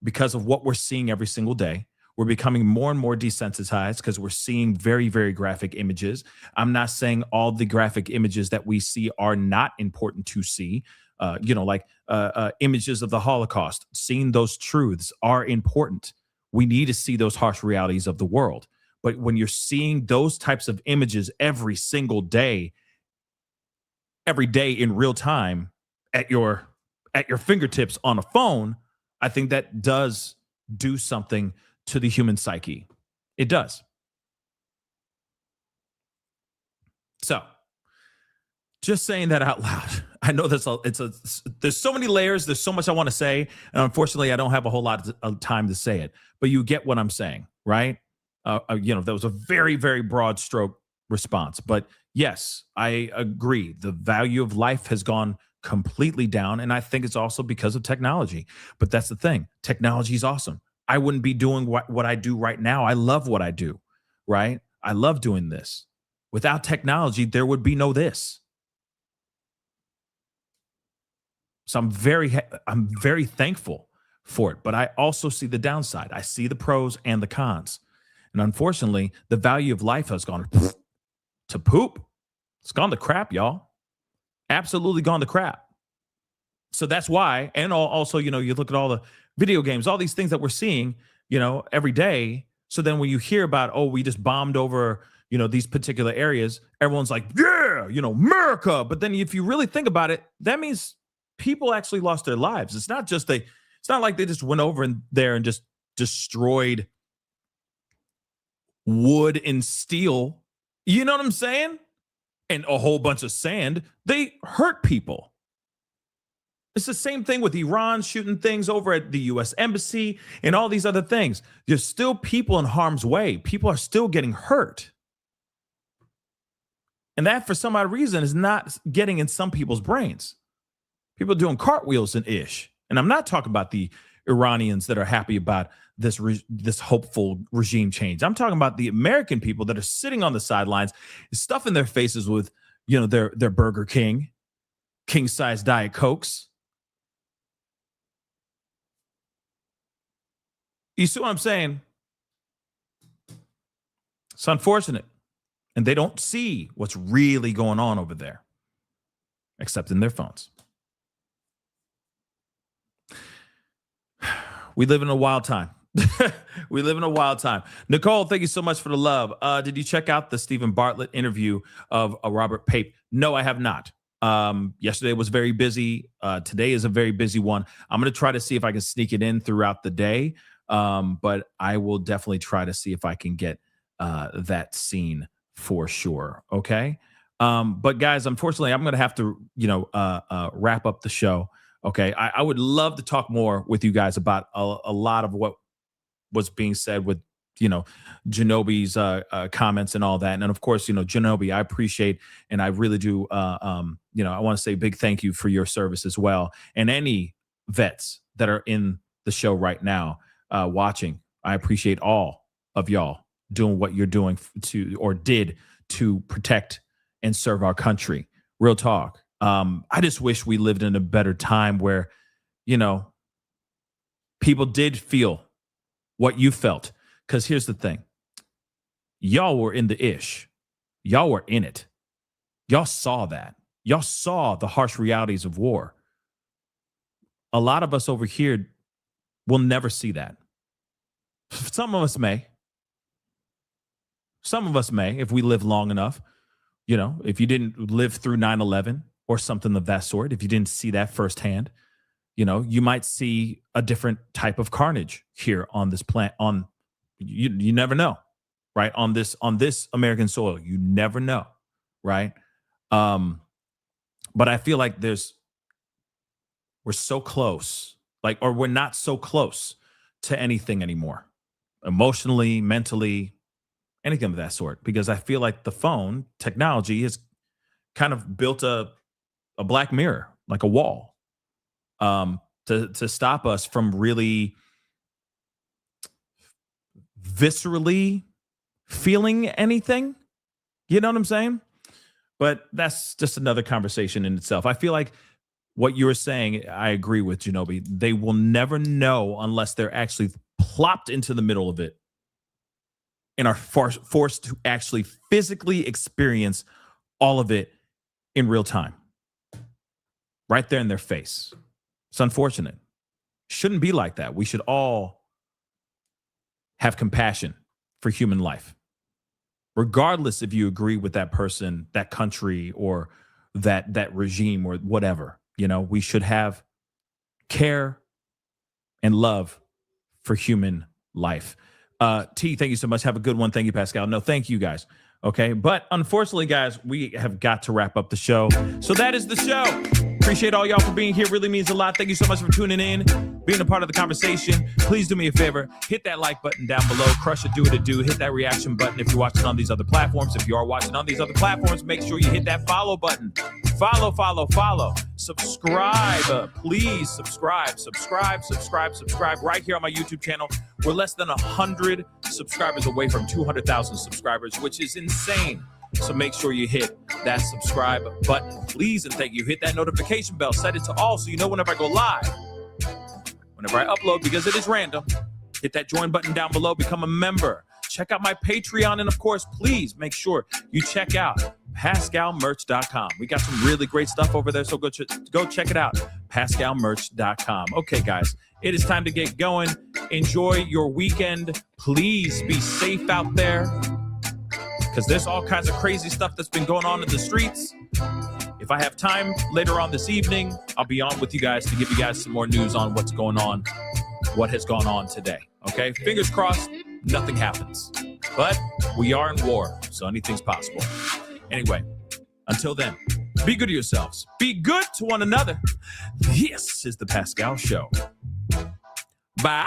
because of what we're seeing every single day. We're becoming more and more desensitized because we're seeing very, very graphic images. I'm not saying all the graphic images that we see are not important to see. Like images of the Holocaust. Seeing those truths are important. We need to see those harsh realities of the world. But when you're seeing those types of images every single day, every day in real time at your fingertips on a phone, I think that does do something to the human psyche. It does. So, just saying that out loud. I know there's so many layers. There's so much I want to say, and unfortunately, I don't have a whole lot of time to say it. But you get what I'm saying, right? That was a very, very broad stroke response. But yes, I agree. The value of life has gone completely down, and I think it's also because of technology. But that's the thing. Technology is awesome. I wouldn't be doing what I do right now. I love what I do, right? I love doing this. Without technology, there would be no this. So I'm very thankful for it. But I also see the downside. I see the pros and the cons. And unfortunately, the value of life has gone to poop. It's gone to crap, y'all. Absolutely gone to crap. So that's why, and also, you look at all the video games, all these things that we're seeing, every day. So then when you hear about, oh, we just bombed over, these particular areas, everyone's like, yeah, America. But then if you really think about it, that means people actually lost their lives. It's not like they just went over in there and just destroyed wood and steel. You know what I'm saying? And a whole bunch of sand. They hurt people. It's the same thing with Iran shooting things over at the U.S. Embassy and all these other things. There's still people in harm's way. People are still getting hurt. And that, for some odd reason, is not getting in some people's brains. People are doing cartwheels and ish. And I'm not talking about the Iranians that are happy about this hopeful regime change. I'm talking about the American people that are sitting on the sidelines, stuffing their faces with, their Burger King, king-size Diet Cokes. You see what I'm saying? It's unfortunate. And they don't see what's really going on over there, except in their phones. We live in a wild time. We live in a wild time. Nicole, thank you so much for the love. Did you check out the Stephen Bartlett interview of Robert Pape? No, I have not. Yesterday was very busy. Today is a very busy one. I'm going to try to see if I can sneak it in throughout the day. But I will definitely try to see if I can get that scene for sure. Okay. But guys, unfortunately, I'm going to have to, wrap up the show. Okay. I would love to talk more with you guys about a lot of what was being said with, Janobi's comments and all that. And of course, Janobi, I appreciate, and I really do, I want to say big thank you for your service as well. And any vets that are in the show right now watching, I appreciate all of y'all doing what you're doing did to protect and serve our country. Real talk. I just wish we lived in a better time where, people did feel what you felt. Because here's the thing. Y'all were in the ish. Y'all were in it. Y'all saw that. Y'all saw the harsh realities of war. A lot of us over here will never see that. Some of us may. Some of us may, if we live long enough. If you didn't live through 9/11, or something of that sort, if you didn't see that firsthand, you might see a different type of carnage here on this planet. You never know, right? On this American soil, you never know, right? But I feel like we're so close, or we're not so close to anything anymore, emotionally, mentally, anything of that sort, because I feel like the phone technology has kind of built a black mirror, like a wall, to stop us from really viscerally feeling anything. You know what I'm saying? But that's just another conversation in itself. I feel like what you were saying, I agree with, Genobi. They will never know unless they're actually plopped into the middle of it and are forced to actually physically experience all of it in real time, right there in their face. It's unfortunate. Shouldn't be like that. We should all have compassion for human life, regardless if you agree with that person, that country, or that regime, or whatever. We should have care and love for human life. T, thank you so much. Have a good one. Thank you, Pascal. No, thank you, guys. Okay, but unfortunately, guys, we have got to wrap up the show. So that is the show. Appreciate all y'all for being here. Really means a lot. Thank you so much for tuning in, being a part of the conversation. Please do me a favor. Hit that like button down below. Crush it, do what it do. Hit that reaction button if you're watching on these other platforms. If you are watching on these other platforms, make sure you hit that follow button. Follow. Subscribe. Please subscribe right here on my YouTube channel. We're less than 100 subscribers away from 200,000 subscribers, which is insane. So make sure you hit that subscribe button, please, and thank you. Hit that notification bell, set it to all so you know whenever I go live, whenever I upload, because it is random. Hit that join button down below, become a member. Check out my Patreon, and of course, please make sure you check out PascalMerch.com. We got some really great stuff over there, so go check it out, PascalMerch.com. Okay, guys, it is time to get going. Enjoy your weekend. Please be safe out there, because there's all kinds of crazy stuff that's been going on in the streets. If I have time later on this evening, I'll be on with you guys to give you guys some more news on what's going on, what has gone on today. Okay, fingers crossed, nothing happens. But we are in war, so anything's possible. Anyway, until then, be good to yourselves. Be good to one another. This is The Pascal Show. Bye.